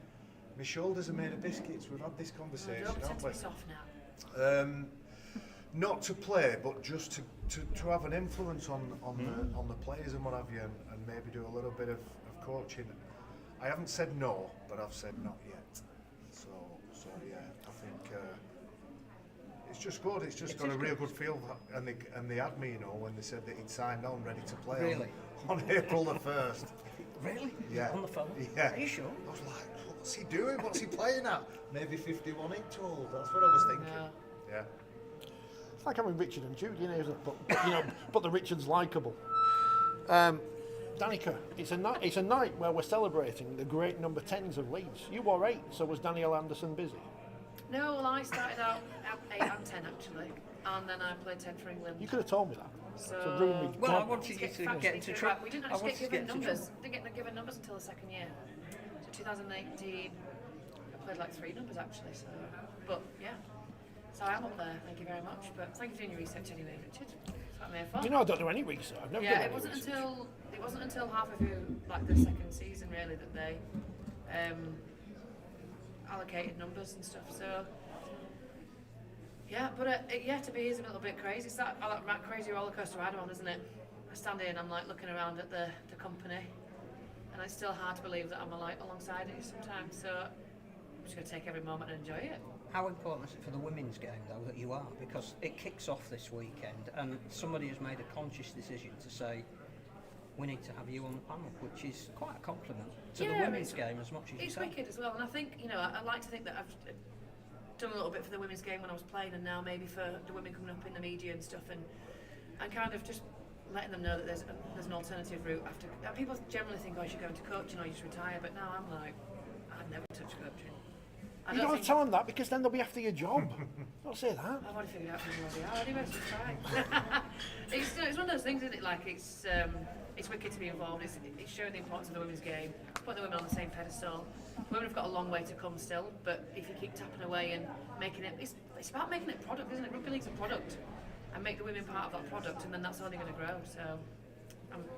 my shoulders are made of biscuits. We've had this I conversation, don't pretend haven't to we? be soft now. Not to play, but just to have an influence on the players and what have you, and maybe do a little bit of coaching. I haven't said no, but I've said not yet. So yeah, I think it's just good. It's just got a real good feel, and they had me, you know, when they said that he'd signed on, ready to play Really? on April the 1st. Really? Yeah. On the phone? Yeah. Are you sure? I was like, what's he doing? What's he playing at? Maybe 51 inch old. That's what I was thinking. No. Yeah. It's like having Richard and Jude, you know, isn't it? But the Richard's likeable. Danica, it's a night where we're celebrating the great number 10s of Leeds. You wore 8, so was Daniel Anderson busy? No, well, I started out at 8 and 10 actually, and then I played 10 for England. You could have told me that. So, To ruin me. Well, I God. wanted you Let's to factually get into correct. trouble. We didn't I actually wanted get to given get into numbers. trouble. Didn't get given numbers until the second year. So 2018, I played like 3 numbers actually. So, but yeah, so I am up there. Thank you very much. But thank you for doing your research anyway, Richard. It's like my fun. Do you know I don't do any research? I've never done Yeah, any it wasn't research. until halfway through like the second season really that they allocated numbers and stuff. So yeah, but to be is a little bit crazy. It's that crazy roller coaster ride on, isn't it? I stand here and I'm like looking around at the company, and it's still hard to believe that I'm like alongside it sometimes. So I'm just gonna take every moment and enjoy it. How important is it for the women's game, though, that you are? Because it kicks off this weekend, and somebody has made a conscious decision to say, we need to have you on the panel, which is quite a compliment to the women's game as much as it's yourself. wicked as well, and I think I like to think that I've done a little bit for the women's game when I was playing, and now maybe for the women coming up in the media and stuff, and kind of just letting them know that there's an alternative route after. People generally think, oh, you should go into coaching or you just retire, but now I'm like, I'd never touch coaching. You don't tell them that because then they'll be after your job. Don't say that. I've already figured out who they are anyway, so it's fine. It's one of those things, isn't it? Like it's wicked to be involved. It's showing the importance of the women's game. It's putting the women on the same pedestal. Women have got a long way to come still, but if you keep tapping away and making it, it's about making it a product, isn't it? Rugby league's a product, and make the women part of that product, and then that's how they're going to grow. So,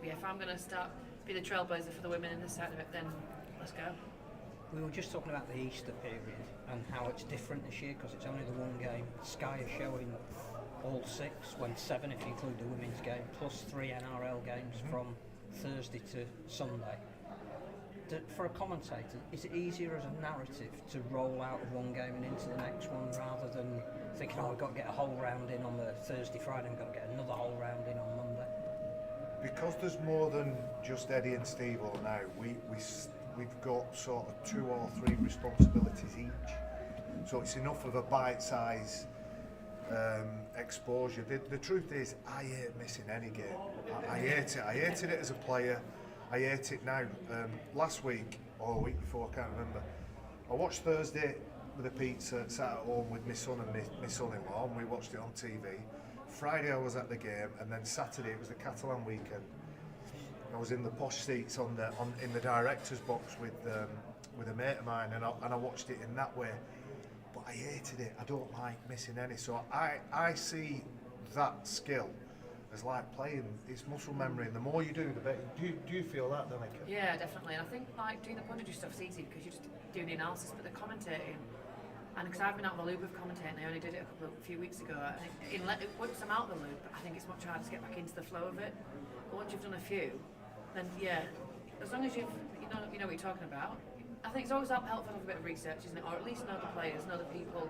if I'm going to start be the trailblazer for the women in this side of it, then let's go. We were just talking about the Easter period and how it's different this year because it's only the one game. Sky are showing all 6, when 7 if you include the women's game, plus 3 NRL games from Thursday to Sunday. For a commentator, is it easier as a narrative to roll out of one game and into the next one rather than thinking, oh, we've got to get a whole round in on the Thursday, Friday, and we've got to get another whole round in on Monday? Because there's more than just Eddie and Steve all now, we've got sort of 2 or 3 responsibilities each. So it's enough of a bite-size exposure. The truth is, I hate missing any game. I hate it. I hated it as a player. I hate it now. Last week, or a week before, I can't remember, I watched Thursday with a pizza, sat at home with my son and my son-in-law, and we watched it on TV. Friday I was at the game, and then Saturday it was the Catalan weekend. I was in the posh seats in the director's box with a mate of mine, and I watched it in that way. But I hated it. I don't like missing any. So I see that skill as like playing. It's muscle memory, and the more you do, the better. Do you feel that, Danica? Yeah, definitely. And I think like doing the punditry stuff's easy because you're just doing the analysis, but the commentating. And because I've been out of the loop of commentating, I only did it a few weeks ago. And once I'm out of the loop, I think it's much harder to get back into the flow of it. But once you've done a few, then yeah, as long as you know what you're talking about. I think it's always helpful to have a bit of research, isn't it? Or at least know the players, know the people,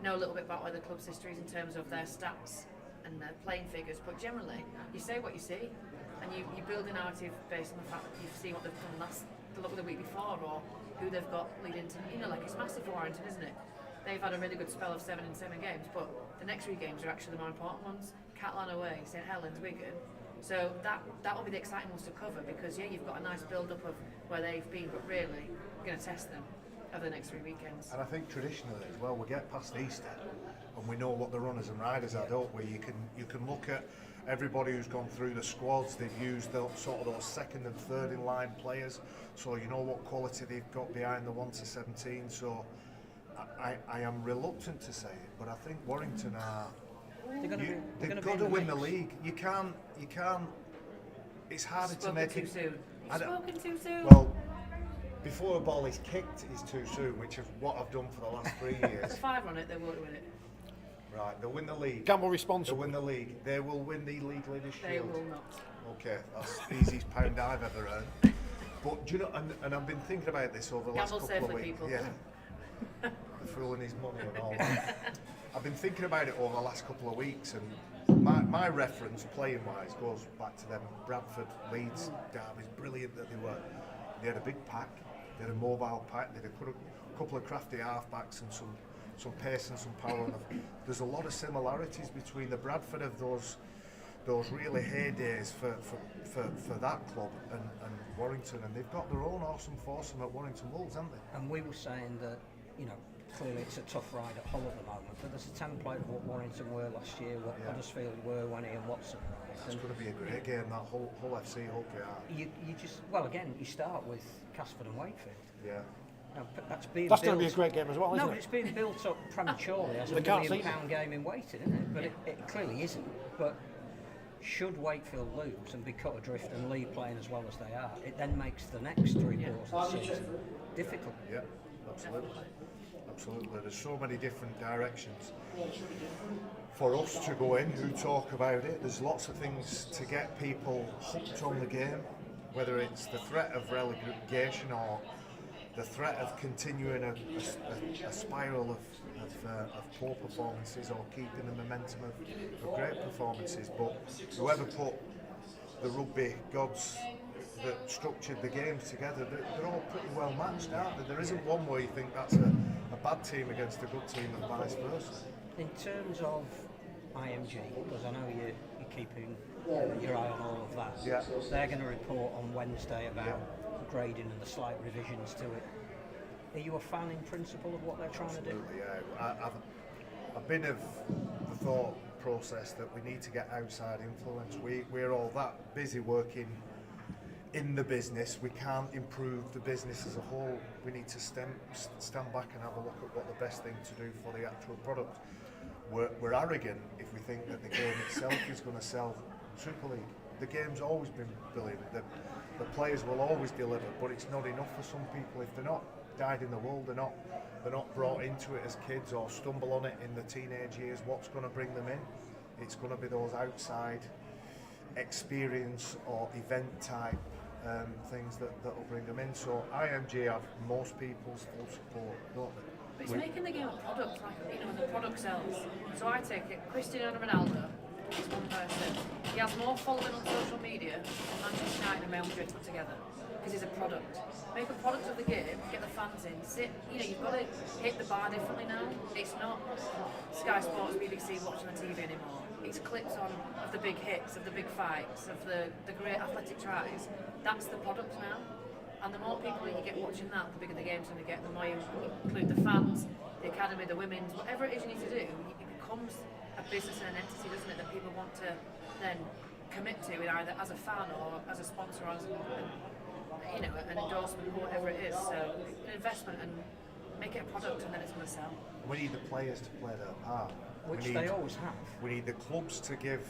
know a little bit about the club's histories in terms of their stats and their playing figures. But generally, you say what you see, and you build a narrative based on the fact that you've seen what they've done the week before, or who they've got leading to. Like it's massive for Warrington, isn't it? They've had a really good spell of 7 in 7 games, but the next 3 games are actually the more important ones. Catalan away, St Helens, Wigan. So that will be the exciting ones to cover because you've got a nice build-up of where they've been, but really you're going to test them over the next 3 weekends. And I think traditionally as well, we get past Easter and we know what the runners and riders are, don't we? You can look at everybody who's gone through the squads. They've used those 2nd and 3rd in line players, so you know what quality they've got behind the 1 to 17. So I am reluctant to say it, but I think Warrington are. They've got to win the league. You can't. It's harder to make it. Too soon. Spoken too soon. Well, before a ball is kicked is too soon, which is what I've done for the last 3 years. There's 5 on it. They won't win it. Right, they'll win the league. Gamble responsibly. They'll win the league. They will win the League Leaders Shield. They will not. Okay, that's the easiest pound I've ever earned. But do you know? And I've been thinking about this over the last couple of weeks. People. Yeah. The fool and his money and all that. I've been thinking about it over the last couple of weeks, and my reference playing wise goes back to them Bradford, Leeds, derbies. Brilliant that they were. They had a big pack, they had a mobile pack, they had a couple of crafty halfbacks and some pace and some power. There's a lot of similarities between the Bradford of those really heydays for that club and Warrington, and they've got their own awesome foursome at Warrington Wolves, haven't they? And we were saying that, clearly it's a tough ride at Hull at the moment, but there's a template of what Warrington were last year, what Huddersfield were when Ian Watson arrived. It's going to be a great game, that Hull FC, Hull PR. You start with Casford and Wakefield. Yeah. Now, that's going to be a great game as well, isn't it? No, it's being built up prematurely as a £1 million game in waiting, isn't it? But it clearly isn't. But should Wakefield lose and be cut adrift and Lee playing as well as they are, it then makes the next 3 quarters of the season difficult. Yeah, absolutely. Absolutely. There's so many different directions for us to go in who talk about it. There's lots of things to get people hooked on the game, whether it's the threat of relegation or the threat of continuing a spiral of poor performances or keeping the momentum of great performances. But whoever put the rugby gods that structured the games together, they're all pretty well matched, aren't they? There isn't one where you think that's a bad team against a good team and vice versa. In terms of IMG, because I know you keeping your eye on all of that. Yeah. They're going to report on Wednesday about grading and the slight revisions to it. Are you a fan in principle of what they're trying to do? Absolutely, yeah. I've been of the thought process that we need to get outside influence. We're all that busy working in the business, we can't improve the business as a whole. We need to stand back and have a look at what the best thing to do for the actual product. We're arrogant if we think that the game itself is going to sell Super League. The game's always been brilliant. The players will always deliver, but it's not enough for some people. If they're not dyed in the wool, they're not brought into it as kids or stumble on it in the teenage years. What's going to bring them in? It's going to be those outside experience or event type things that will bring them in. So IMG have most people's full support, don't they? But it's making the game a product, like, you know, and the product sells. So I take it, Cristiano Ronaldo is one person. He has more following on social media than Manchester United and Real Madrid put together, because he's a product. Make a product of the game, get the fans in, you know, you've got to hit the bar differently now. It's not Sky Sports, BBC watching the TV anymore. It's clips of the big hits, of the big fights, of the great athletic tries. That's the product now. And the more people that you get watching that, the bigger the game's going to get, the more you include the fans, the academy, the women's, whatever it is you need to do, it becomes a business and an entity, doesn't it, that people want to then commit to, either as a fan or as a sponsor or as an endorsement or whatever it is. So an investment, and make it a product, and then it's going to sell. We need the players to play their part. Which they always have. We need the clubs to give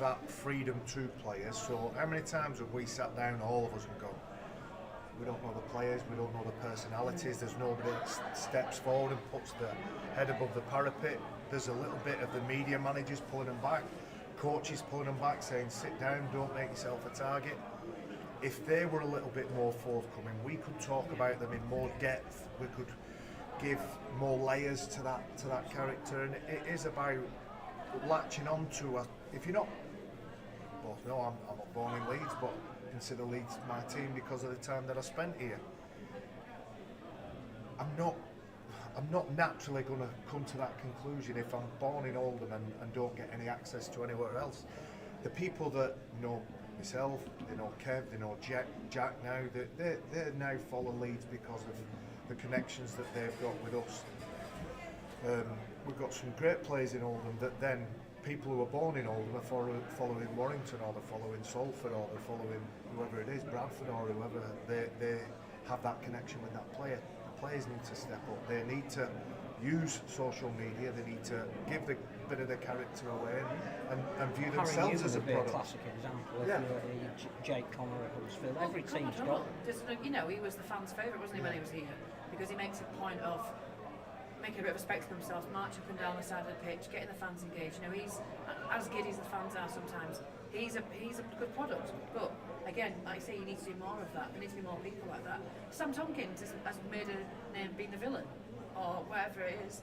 that freedom to players. So how many times have we sat down, all of us, and gone, we don't know the players, we don't know the personalities, there's nobody that steps forward and puts the head above the parapet. There's a little bit of the media managers pulling them back, coaches pulling them back, saying sit down, don't make yourself a target. If they were a little bit more forthcoming, we could talk about them in more depth, we could give more layers to that character, and it is about latching on to if you're not, both know I'm not born in Leeds, but consider Leeds my team because of the time that I spent here. I'm not naturally going to come to that conclusion if I'm born in Oldham and don't get any access to anywhere else. The people that know myself, they know Kev, they know Jack now, they now follow Leeds because of the connections that they've got with us. We've got some great players in Oldham that then people who are born in Oldham are following Warrington, or they're following Salford, or they're following whoever it is, Bradford or whoever. They have that connection with that player. The players need to step up. They need to use social media. They need to give the bit of their character away and view themselves as a product. A classic example. If Yeah. Jake Connor at Huddersfield, every Come on, team's come got. on. You know, he was the fans' favourite, wasn't he, when he was here? Because he makes a point of making a bit of a spectacle of himself, march up and down the side of the pitch, getting the fans engaged. You know, he's as giddy as the fans are sometimes. He's a good product, but again, like I say, you need to do more of that. There need to be more people like that. Sam Tompkins has made a name being the villain, or whatever it is.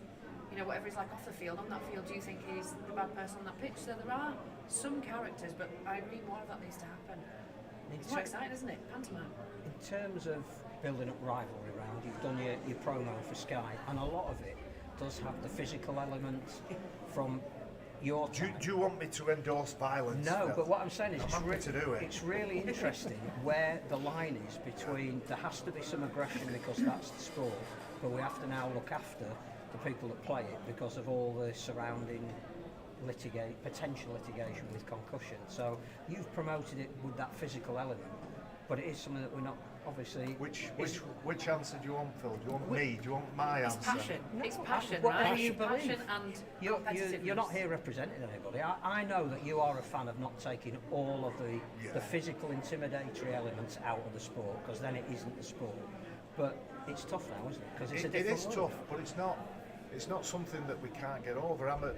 You know, whatever he's like off the field. On that field, do you think he's the bad person on that pitch? So there are some characters, but I agree, more of that needs to happen. It's more exciting, isn't it? Pantomime. In terms of building up rivalry round, you've done your promo for Sky, and a lot of it does have the physical elements from your time. Do you want me to endorse violence? No, but what I'm saying is I'm happy to do it. it's really interesting where the line is between there has to be some aggression because that's the sport, but we have to now look after the people that play it because of all the surrounding potential litigation with concussion. So you've promoted it with that physical element, but it is something that we're not obviously. Which answer do you want, Phil? Do you want me? Do you want my It's answer? passion. It's passion, Whatever right? you believe. Passion and competitiveness. You're not here representing anybody. I know that you are a fan of not taking all of the physical intimidatory elements out of the sport, because then it isn't the sport. But it's tough now, isn't it? Because it's a It different is world. tough, but it's not something that we can't get over.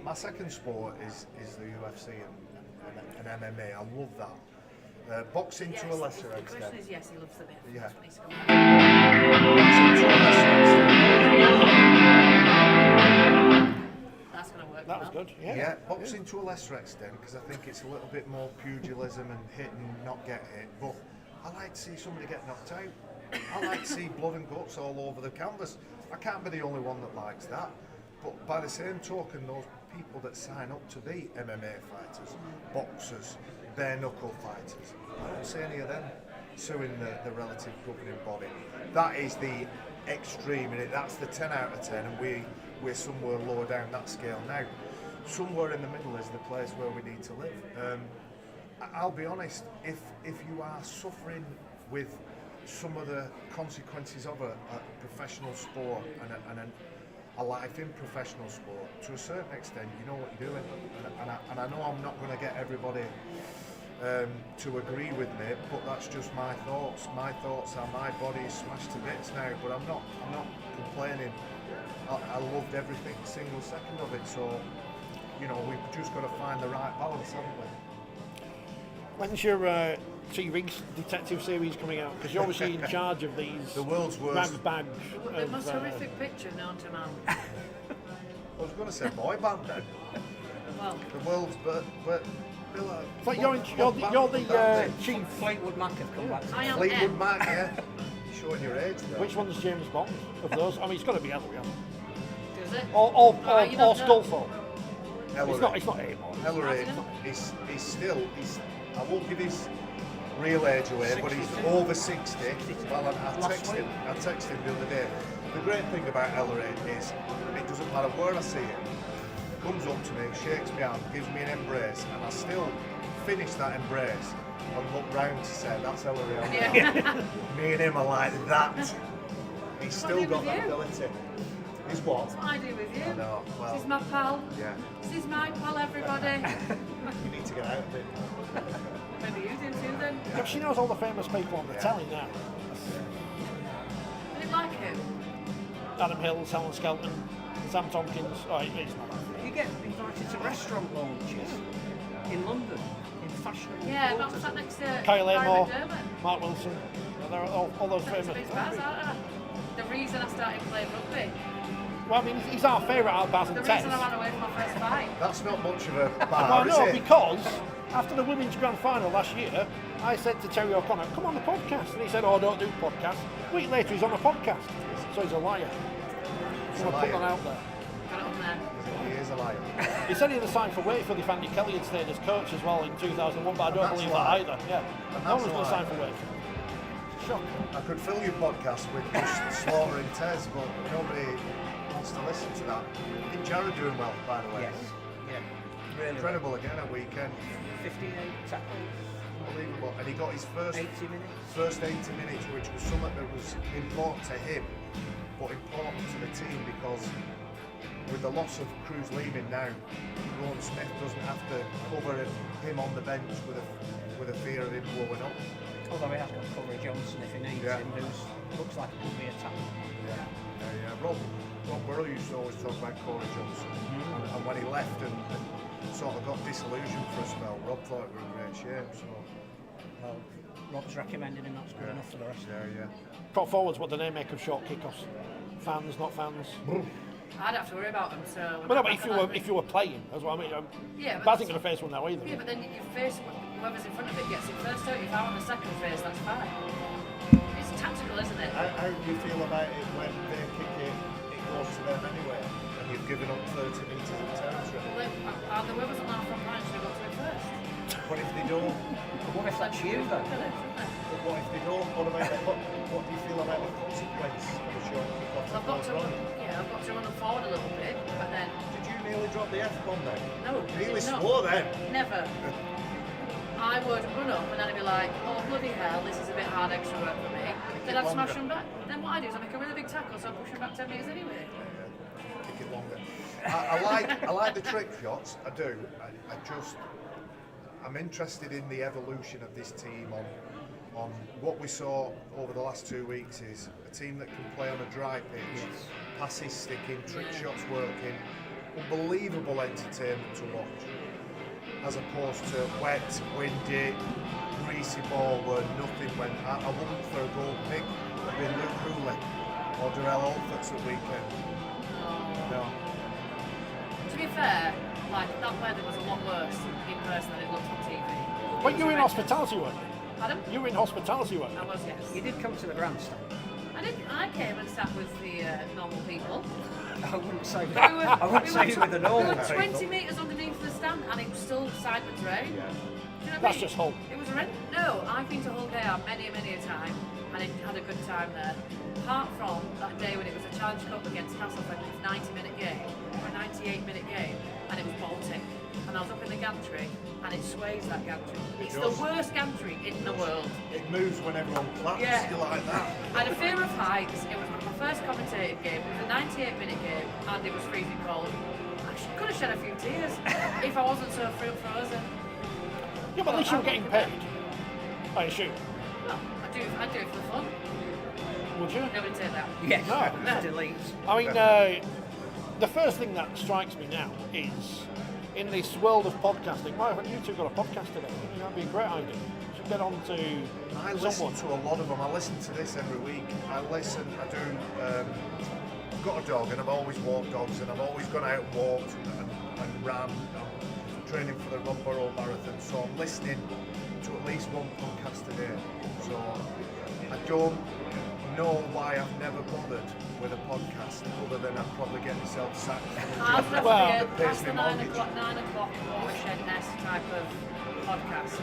My second sport is the UFC and MMA. I love that. Boxing Yes, to a lesser the extent. question is yes, he loves the bit. Yeah. That's what needs to come out. Boxing to a lesser extent. That's going to work. That was well. good. Yeah, boxing to a lesser extent, because I think it's a little bit more pugilism and hit and not get hit. But I like to see somebody get knocked out. I like to see blood and guts all over the canvas. I can't be the only one that likes that. But by the same token, those people that sign up to be MMA fighters, boxers, bare knuckle fighters, I don't see any of them suing the relative governing body. That is the extreme in it. That's the 10 out of 10, and we're somewhere lower down that scale now. Somewhere in the middle is the place where we need to live. I'll be honest, if you are suffering with some of the consequences of a professional sport and a life in professional sport, to a certain extent, you know what you're doing. And I know I'm not going to get everybody to agree with me, but that's just my thoughts. My thoughts are my body is smashed to bits now, but I'm not complaining. I loved every single second of it, so we've just got to find the right balance, haven't we? When's your TV detective series coming out? Because you're obviously in charge of these. The world's worst. Rag bags. The most horrific picture known to man. I was going to say boy band then. Well, The world's but Bill, It's like you're the chief. Fleetwood Mac have come back to I am Fleetwood M. Mac, yeah. You're showing your age there. Which one's James Bond of those? I mean, it's got to be Ellery. Does it? Or you don't know. Sculthorpe. Ellery. It's not anymore. Ellery, he's I won't give his real age away, but he's over 60. Well, I texted him the other day. The great thing about Ellery is it doesn't matter where I see him. He comes up to me, shakes my hand, gives me an embrace, and I still finish that embrace and look round to say, that's Ellery. Yeah. Me and him are like that. He's What do still you got do that with you? ability. He's what? That's what I do with you. I know, well, This is my pal. yeah. This is my pal, everybody. You need to get out of it. Maybe you do too then. Yeah, she knows all the famous people on the telly now. I didn't like him. Adam Hills, Helen Skelton, Sam Tompkins. Oh, it's not that. You get invited to restaurant launches in London, in fashionable Yeah, but I'm quarters. sat next to Kyle Barry Amor, McDermott. Mark Wilson. They're all those Next famous. to his bars, aren't I? The reason I started playing rugby. Well, I mean, he's our favourite out of Baz The and reason Tess. I ran away from my first fight. That's not much of a bar, Well, is no, it? because after the women's grand final last year, I said to Terry O'Connor, come on the podcast. And he said, oh, I don't do podcasts. A week later, he's on a podcast. So he's a liar. He's So a we'll put liar. that out there. Got it on there. He is a liar. He said he had signed for Wakefield if Andy Kelly had stayed as coach as well in 2001, but I don't That's believe a that lie. either. Yeah, And no that's one's a going to lie. sign for Wakefield. Shock. I could fill your podcast with just slaughtering Tez, but nobody wants to listen to that. I think Jared doing well, by the way. Yes. Yeah. Really. Incredible again at weekend. 58 tackles, Unbelievable. And he got his 80 minutes. first 80 minutes, which was something that was important to him, but important to the team because with the loss of Cruz leaving now, Rowan Smith doesn't have to cover him on the bench with a fear of him blowing up. Although he has got Corey Johnson if he needs Yeah. him, who looks like he could be a tackle. Yeah. Rob Burrow used to always talk about Corey Johnson, and when he left and sort of got disillusioned for a spell, Rob thought it was in great shape. So Well, Rob's recommending him, that's good enough for the rest. yeah. Prop forwards, what do they make of short kickoffs? Fans, not fans? I don't have to worry about them, so... Well, no, but if you were playing, that's what I mean. Yeah, but Baz ain't going to face one now either. Yeah, but then you face whoever's in front of it gets it first, don't you? If I'm on the second phase, that's fine. It's tactical, isn't it? How do you feel about it when they kick it, it goes to them anyway, and you've given up 30 metres of territory? Well, the whoever's on our front line should have got to it first. What if they don't? What if that's you though? But what if they don't? What do you feel about the consequence of a short kick-off? So I've got to run them forward a little bit, but then Did you nearly drop the F-bomb then? no, Really it's not. swore then? Never. I would run up and then I'd be like, oh bloody hell, this is a bit hard extra work for me. Then I'd smash them back. Then what I do is I make a really big tackle, so I push them back 10 metres anyway. Kick it longer. I like the trick shots. I do. I'm interested in the evolution of this team on what we saw over the last 2 weeks is a team that can play on a dry pitch, passes sticking, trick shots working, unbelievable entertainment to watch, as opposed to wet, windy, greasy ball where nothing went. I wouldn't for a gold pick have been Luke Cooley or Darrell Olferts at weekend. No. To be fair, like that weather was a lot worse in person than it looked on TV. But you were in hospitality, weren't you? Pardon? You were in hospitality, weren't I you? was, yes. You did come to the grandstand. I I came and sat with the normal people. I wouldn't say We that. were, I wouldn't we say were it with the normal We were 20 people. metres underneath the stand and it was still sideways rain. Yeah. Do you know what I That's mean? just Hull. It was horrendous. No, I've been to Hull KR many a time and had a good time there. Apart from that day when it was a Challenge Cup against Castleford, it was a 90-minute game, or a 98-minute game, and it was Baltic. And I was up in the gantry, and it sways that gantry. It's the does. worst gantry in the world. It moves when everyone claps. Yeah. You like that? I had a fear of heights. It was my first commentated game. It was a 98-minute game, and it was freezing cold. I could have shed a few tears if I wasn't so frozen. Yeah, but at least you were getting paid. I assume. No, I do it for fun. Would you? Nobody take that. Yes, No. delete. I mean, the first thing that strikes me now is, in this world of podcasting, why haven't you two got a podcast today? I think that'd be a great idea. You should get on to I listen someone. to a lot of them. I listen to this every week. I do. I've got a dog, and I've always walked dogs, and I've always gone out and walked and ran. I'm training for the Rugby Marathon, so I'm listening to at least one podcast a day. So I don't know why I've never bothered with a podcast, other than I'd probably get myself sacked. I've never Well, been that pays past me the 9 mortgage. o'clock watershed-esque type of podcast.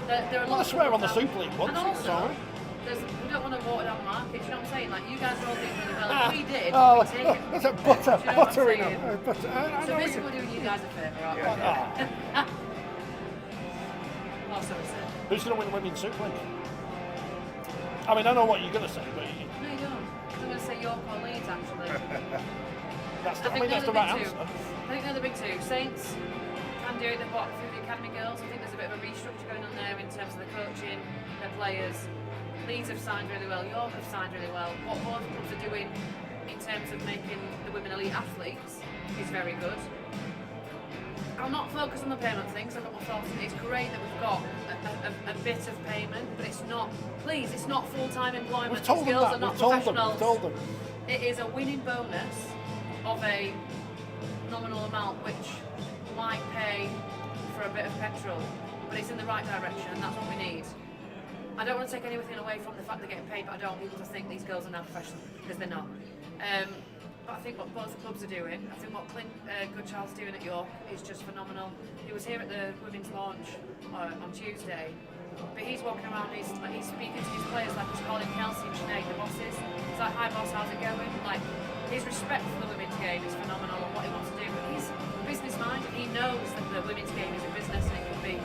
There are Well, I lots swear of on the people Super League out- once, and also, sorry. we don't want to water down the market, do you know what I'm saying? Like, you guys are all doing really well. If we did, Oh, we'd take it. that's a Do you know what I'm buttering saying? up. Butter, I So know what basically you- we're doing you guys a favour, aren't we? Yeah. Oh, sorry, sir. Who's going to win the Women's Super League? I mean, I know what you're going to say, but No, you don't. I'm going to say York or Leeds, actually. that's I think that's they're the right big two. answer. I think they're the big two. Saints can do it. They've got through the academy girls. I think there's a bit of a restructure going on there in terms of the coaching, their players. Leeds have signed really well. York have signed really well. What both clubs are doing in terms of making the women elite athletes is very good. I'm not focused on the payment thing, so I've got my thoughts on it. It's great that we've got a bit of payment, but it's not, please, it's not full-time employment. We've told These them girls that. are not We've told them. professionals. We've told them. It is a winning bonus of a nominal amount which might pay for a bit of petrol, but it's in the right direction and that's what we need. I don't want to take anything away from the fact they're getting paid, but I don't want people to think these girls are now professional, because they're not. But I think what both clubs are doing, I think what Clint Goodchild's doing at York is just phenomenal. He was here at the women's launch on Tuesday, but he's walking around, he's speaking to his players like he's calling Kelsey and Sinead the bosses. He's like, hi boss, how's it going? Like, his respect for the women's game is phenomenal and what he wants to do, but he's business minded. He knows that the women's game is a business and it can be.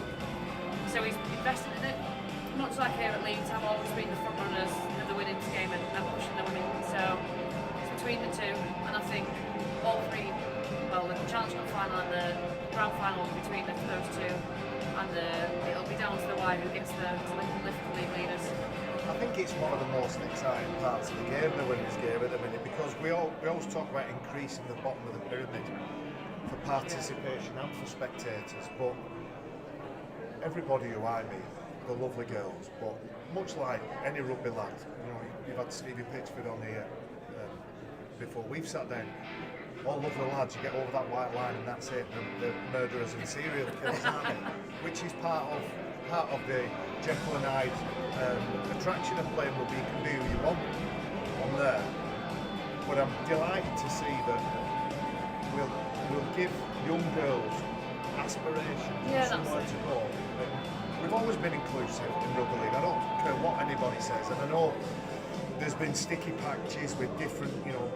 So he's invested in it. Much like here at Leeds, I've always been the front runners of the women's game and pushing the women. So it's between the two, and I think all three, well, the Challenge Cup final and the Grand Final will be between those two, and it'll be down to the wire who gets to lift the league leaders. I think it's one of the most exciting parts of the game, the women's game at the minute, because we always talk about increasing the bottom of the pyramid for participation and for spectators, but everybody who I meet, the lovely girls, but much like any rugby lad, you know, you've had Steve Pitchford on here before, we've sat down, all lovely lads, you get over that white line and that's it, the murderers and serial killers, aren't they? Which is part of the Jekyll and Hyde attraction of playing rugby. You can be who you want on there, but I'm delighted to see that we'll give young girls aspirations Yeah, and somewhere that's to go. We've always been inclusive in rugby league. I don't care what anybody says, and I know there's been sticky patches with different, you know,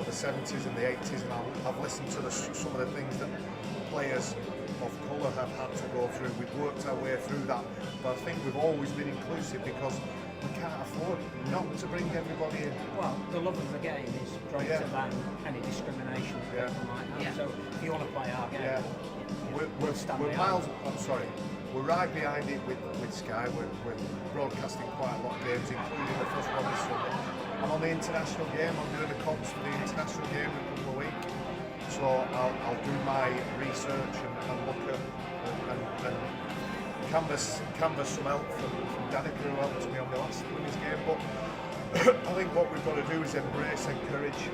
the 70s and the 80s, and I've listened to some of the things that players of colour have had to go through. We've worked our way through that, but I think we've always been inclusive because we can't afford not to bring everybody in. Well, the love of the game is greater Yeah. than any discrimination that people might have. Yeah. So if you want to play our game, Yeah. we'll stand We're behind. miles. I'm sorry. We're right behind it with Sky. We're broadcasting quite a lot of games, including the first one this summer. I'm on the international game. I'm doing the comps for the international game in a couple of weeks. So I'll do my research and look at and canvas some help from Danica, who helped me on the last women's game. But I think what we've got to do is embrace, encourage,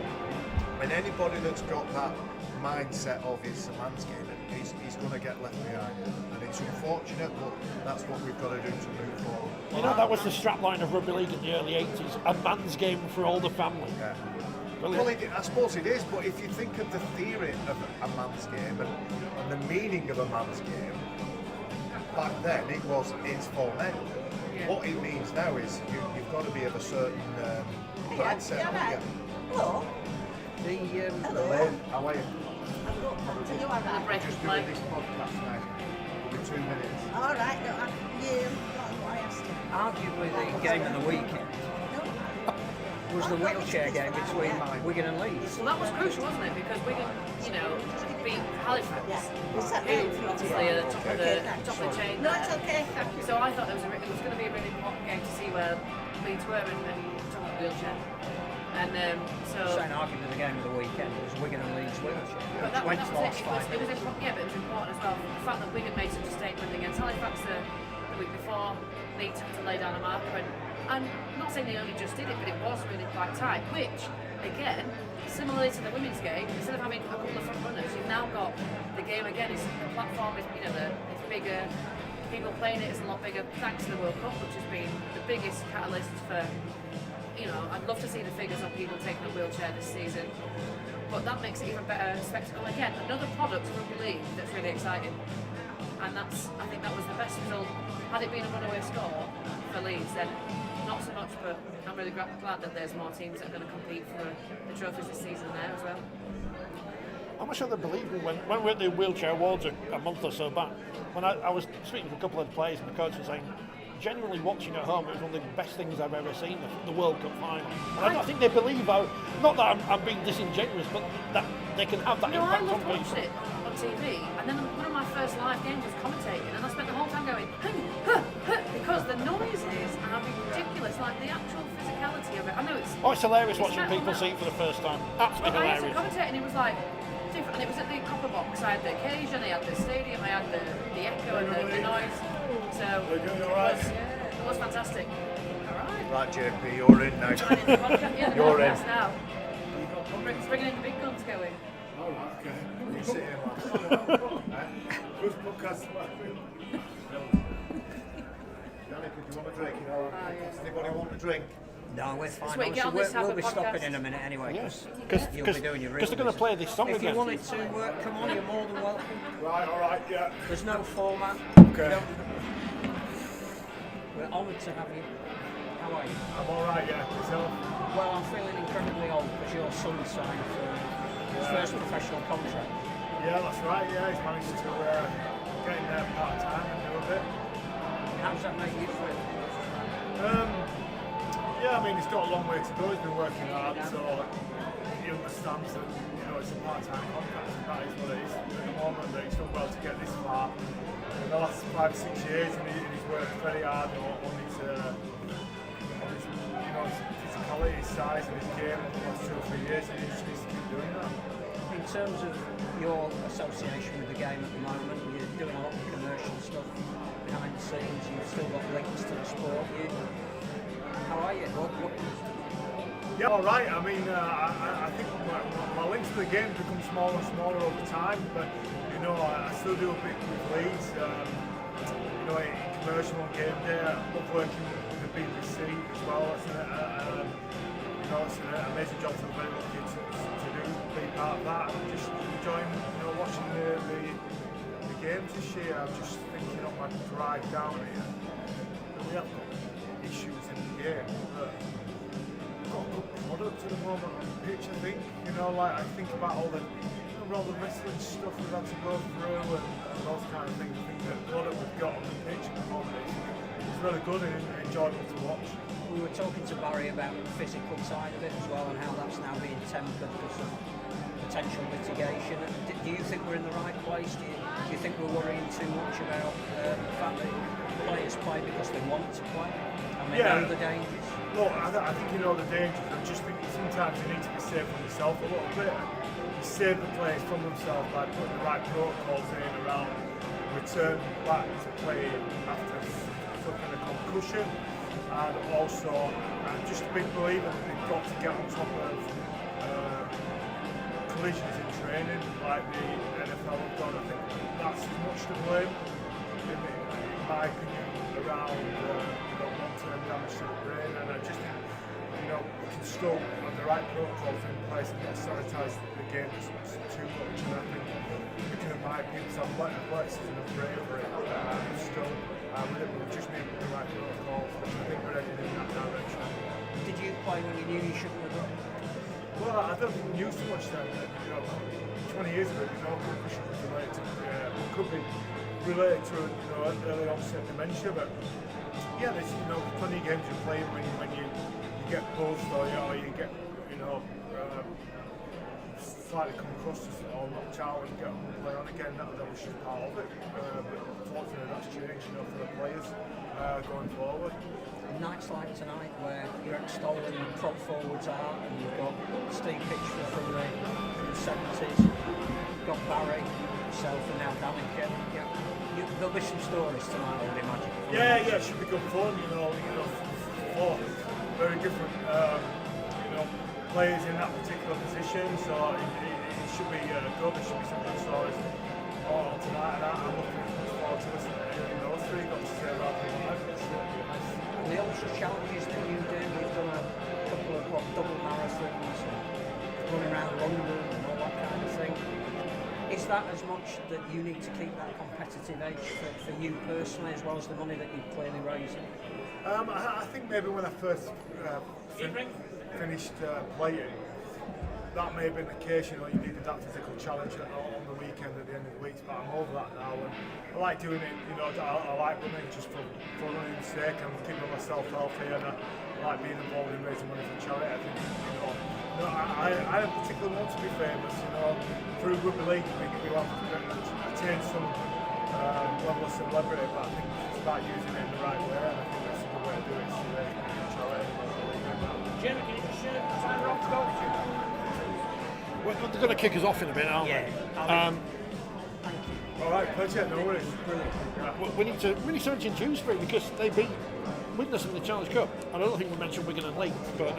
and anybody that's got that mindset of it's a man's game. he's going to get left behind. And it's unfortunate, but that's what we've got to do to move forward. You know, that was the strapline of rugby league in the early 80s, a man's game for all the family. Yeah. Brilliant. Well, I suppose it is, but if you think of the theory of a man's game and the meaning of a man's game, back then it's for men. Yeah. What it means now is you've got to be of a certain mindset, haven't you? Hello. Hello. How are you? You are right. Break Just of doing play. this podcast now. With 2 minutes. All right, no, I asked you. Arguably the game of the weekend was the wheelchair game between Wigan and Leeds. Well, that was crucial, wasn't it? Because Wigan, beat Halifax. Yeah. Is that Who right? obviously are top of the chain. No, it's okay. Thank you. So I thought it was going to be a really important game to see where Leeds were and top of the wheelchair. And Saying arguably the game of the weekend was Wigan and Leeds wheelchair. But that, Went that to was last it. 5 It was minutes. but it was important as well. The fact that Wigan made such a statement against Halifax the week before, Leeds had to lay down a marker. And I'm not saying they only just did it, but it was really quite tight. Which, again, similarly to the women's game, instead of having a couple of front runners, you've now got the game again. It's the platform is it's bigger. People playing it is a lot bigger thanks to the World Cup, which has been the biggest catalyst for. I'd love to see the figures on people taking a wheelchair this season, but that makes it even better spectacle. Again, another product of rugby league that's really exciting, and I think that was the best result. Had it been a runaway score for Leeds, then not so much. But I'm really glad that there's more teams that are going to compete for the trophies this season there as well. I'm not sure they believe me when we were at the wheelchair awards a month or so back. When I was speaking to a couple of the players and the coach was saying, genuinely watching at home, it was one of the best things I've ever seen, the World Cup final. And I think they believe not that I'm being disingenuous, but that they can have that I impact loved on watching people. it on TV, and then one of my first live games was commentating, and I spent the whole time going, because the noises are ridiculous, like the actual physicality of it. I know it's. Oh, it's hilarious it's watching metal people now. see it for the first time. Absolutely But I had to hilarious. commentate, and it was like different. And it was at the Copper Box. I had the occasion, I had the stadium, I had the echo and the noise. So it was fantastic. All right. Right, JP, you're in now. Joining the podcast, yeah, the You're in. podcast now. Bringing in the big guns going. All right, okay. You sit here, man. Who's podcast? Danica, do you want a drink? yes. Does anybody want a drink? No, we're fine. wait, get on this We'll type be of stopping podcast. in a minute anyway. Yes, You'll be doing your because they're going to play this song If again. you wanted to come on, you're more than welcome. Right, all right, yeah. There's no format. Okay. We're honoured to have you. How are you? I'm all right, yeah. Yourself? Well, I'm feeling incredibly old because your son signed for his first professional contract. Yeah, that's right, yeah. He's managed to get in there part-time and do a bit. How does that make you feel? Yeah, I mean, he's got a long way to go. He's been working hard, so he understands that, it's a part-time contract, and that is what it is. At the moment, that he's done well to get this far. In the last 5-6 years, and he's worked very hard on his physicality, his size, and his game over the last 2 or 3 years, and he just needs to keep doing that. In terms of your association with the game at the moment, you're doing a lot of commercial stuff behind the scenes, you've still got links to the sport. How are you? Yeah, all right. I mean, I think my links to the game become smaller and smaller over time, but I still do a bit with Leeds. In commercial on game day, I love working with the BBC as well. It's an amazing job. So I'm very lucky to be part of that. I'm just enjoying, watching the games this year. I'm just thinking of my drive down here. We have got issues in the game. We've got a good product at the moment on the pitch, I think. I think about all the wrestling stuff we've had to go through and those kind of things. I think the product we've got on the pitch at the moment is really good and enjoyable to watch. We were talking to Barry about the physical side of it as well and how that's now being tempered because of potential litigation. Do you think we're in the right place? Do you think we're worrying too much about the fact that players play because they want to play and they know the dangers? Look, I think you know the dangers. I just think sometimes you need to be safe from yourself a little bit. You save the players from themselves by putting the right protocols in around return back to play after suffering a concussion, and also I'm just a big believer that they've got to get on top of collisions in training, like the NFL have done. I think that's as much to blame, in my opinion, around long-term damage to the brain. And I just think, we can still have the right protocols in place and not sanitise the game too much. And I think we can invite people to have athleticism and bravery still. We just need the right protocols. I think we're heading in that direction. Did you play when you knew you shouldn't have done? Well, I don't think we knew so much then. 20 years ago, concussion was related to, could be related to early onset dementia, but yeah, there's plenty of games you play when you get buzzed or you get slightly come across or knocked out and get on and play on again. That was just part of it. But unfortunately, that's changed for the players going forward. Nights like tonight where you're at Stollen and prop forwards are, and you've got Steve Pitchford from the 70s, you've got Barry, yourself, and now Danica. There'll be some stories tonight, I would imagine. Yeah, it should be good fun. Four very different players in that particular position, so it should be good. There should be some good stories all tonight, and I'm looking forward to listening to those three. Got to say about them live. The ultra challenges that you do, you've done a couple of double marathons, running around London and all that kind of thing. Is that as much that you need to keep that competitive edge for you personally, as well as the money that you're clearly raising? I think maybe when I first finished playing, that may have been the case. You needed that physical challenge on the weekend at the end of the week, but I'm over that now, and I like doing it. I like running just for running's sake. I'm keeping myself healthy, and I like being involved in raising money for charity. I think I particularly want to be famous. Through Rugby League, we have attained some level of celebrity, but I think it's about using it in the right way, and I think that's a good way to do it. So charity. Jeremy, can you just sign Rob to go? Well, they're going to kick us off in a bit, aren't they? Thank you. All right, pleasure. No worries. Brilliant. We need to mention Dewsbury because they beat Widnes in the Challenge Cup. I don't think we mentioned Wigan and Leeds, but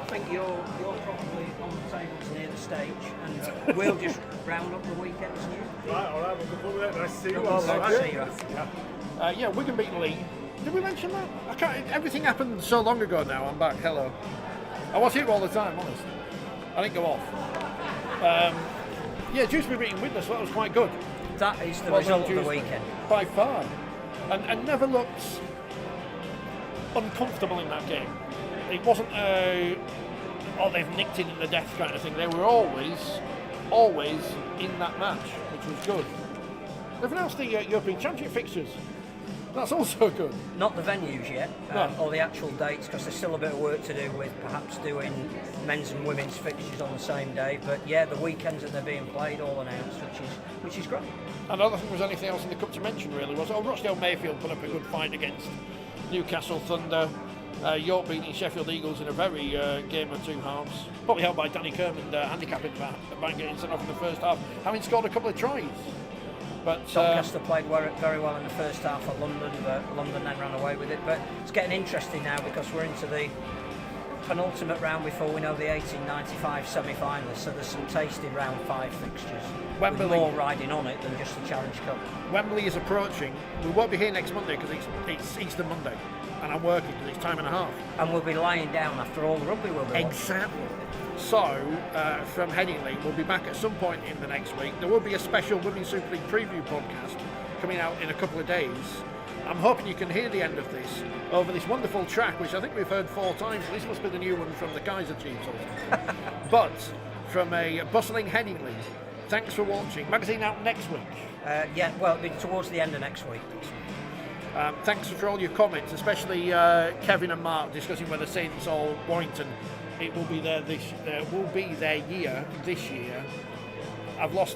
I think you're probably on the tables near the stage, and we'll just round up the weekend's news. Right, all right. Well, good luck with it. Nice to see you. Nice to see you. Yeah. Wigan beat Leeds. Did we mention that? I can't. Everything happened so long ago now. I'm back. Hello. I was here all the time, honest. I didn't go off. Dewsbury beating Widnes, so that was quite good. That is the result of the weekend. By far. And never looked uncomfortable in that game. It wasn't they've nicked it in the death kind of thing. They were always in that match, which was good. They've announced the European Championship fixtures. That's also good. Not the venues yet, or the actual dates, because there's still a bit of work to do with perhaps doing men's and women's fixtures on the same day. But yeah, the weekends that they're being played all announced, which is great. I don't think there was anything else in the cup to mention really, was it? Rochdale Mayfield put up a good fight against Newcastle Thunder. York beating Sheffield Eagles in a very game of two halves. Probably held by Danny Kerman, handicapping by getting sent off in the first half, having scored a couple of tries. But Doncaster played very well in the first half at London, but London then ran away with it. But it's getting interesting now because we're into the penultimate round before we know the 1895 semi-finalists. So there's some tasty round 5 fixtures. Wembley, with more riding on it than just the Challenge Cup. Wembley is approaching. We won't be here next Monday because it's Easter Monday, and I'm working because it's time and a half. And we'll be lying down after all the rugby will be. Exactly. So, from Headingley, we'll be back at some point in the next week. There will be a special Women's Super League preview podcast coming out in a couple of days. I'm hoping you can hear the end of this over this wonderful track, which I think we've heard 4 times. This must be the new one from the Kaiser Chiefs. But from a bustling Headingley, thanks for watching. Magazine out next week. It'll be towards the end of next week. Thanks for all your comments, especially Kevin and Mark discussing whether Saints or Warrington. It will be their year this year. I've lost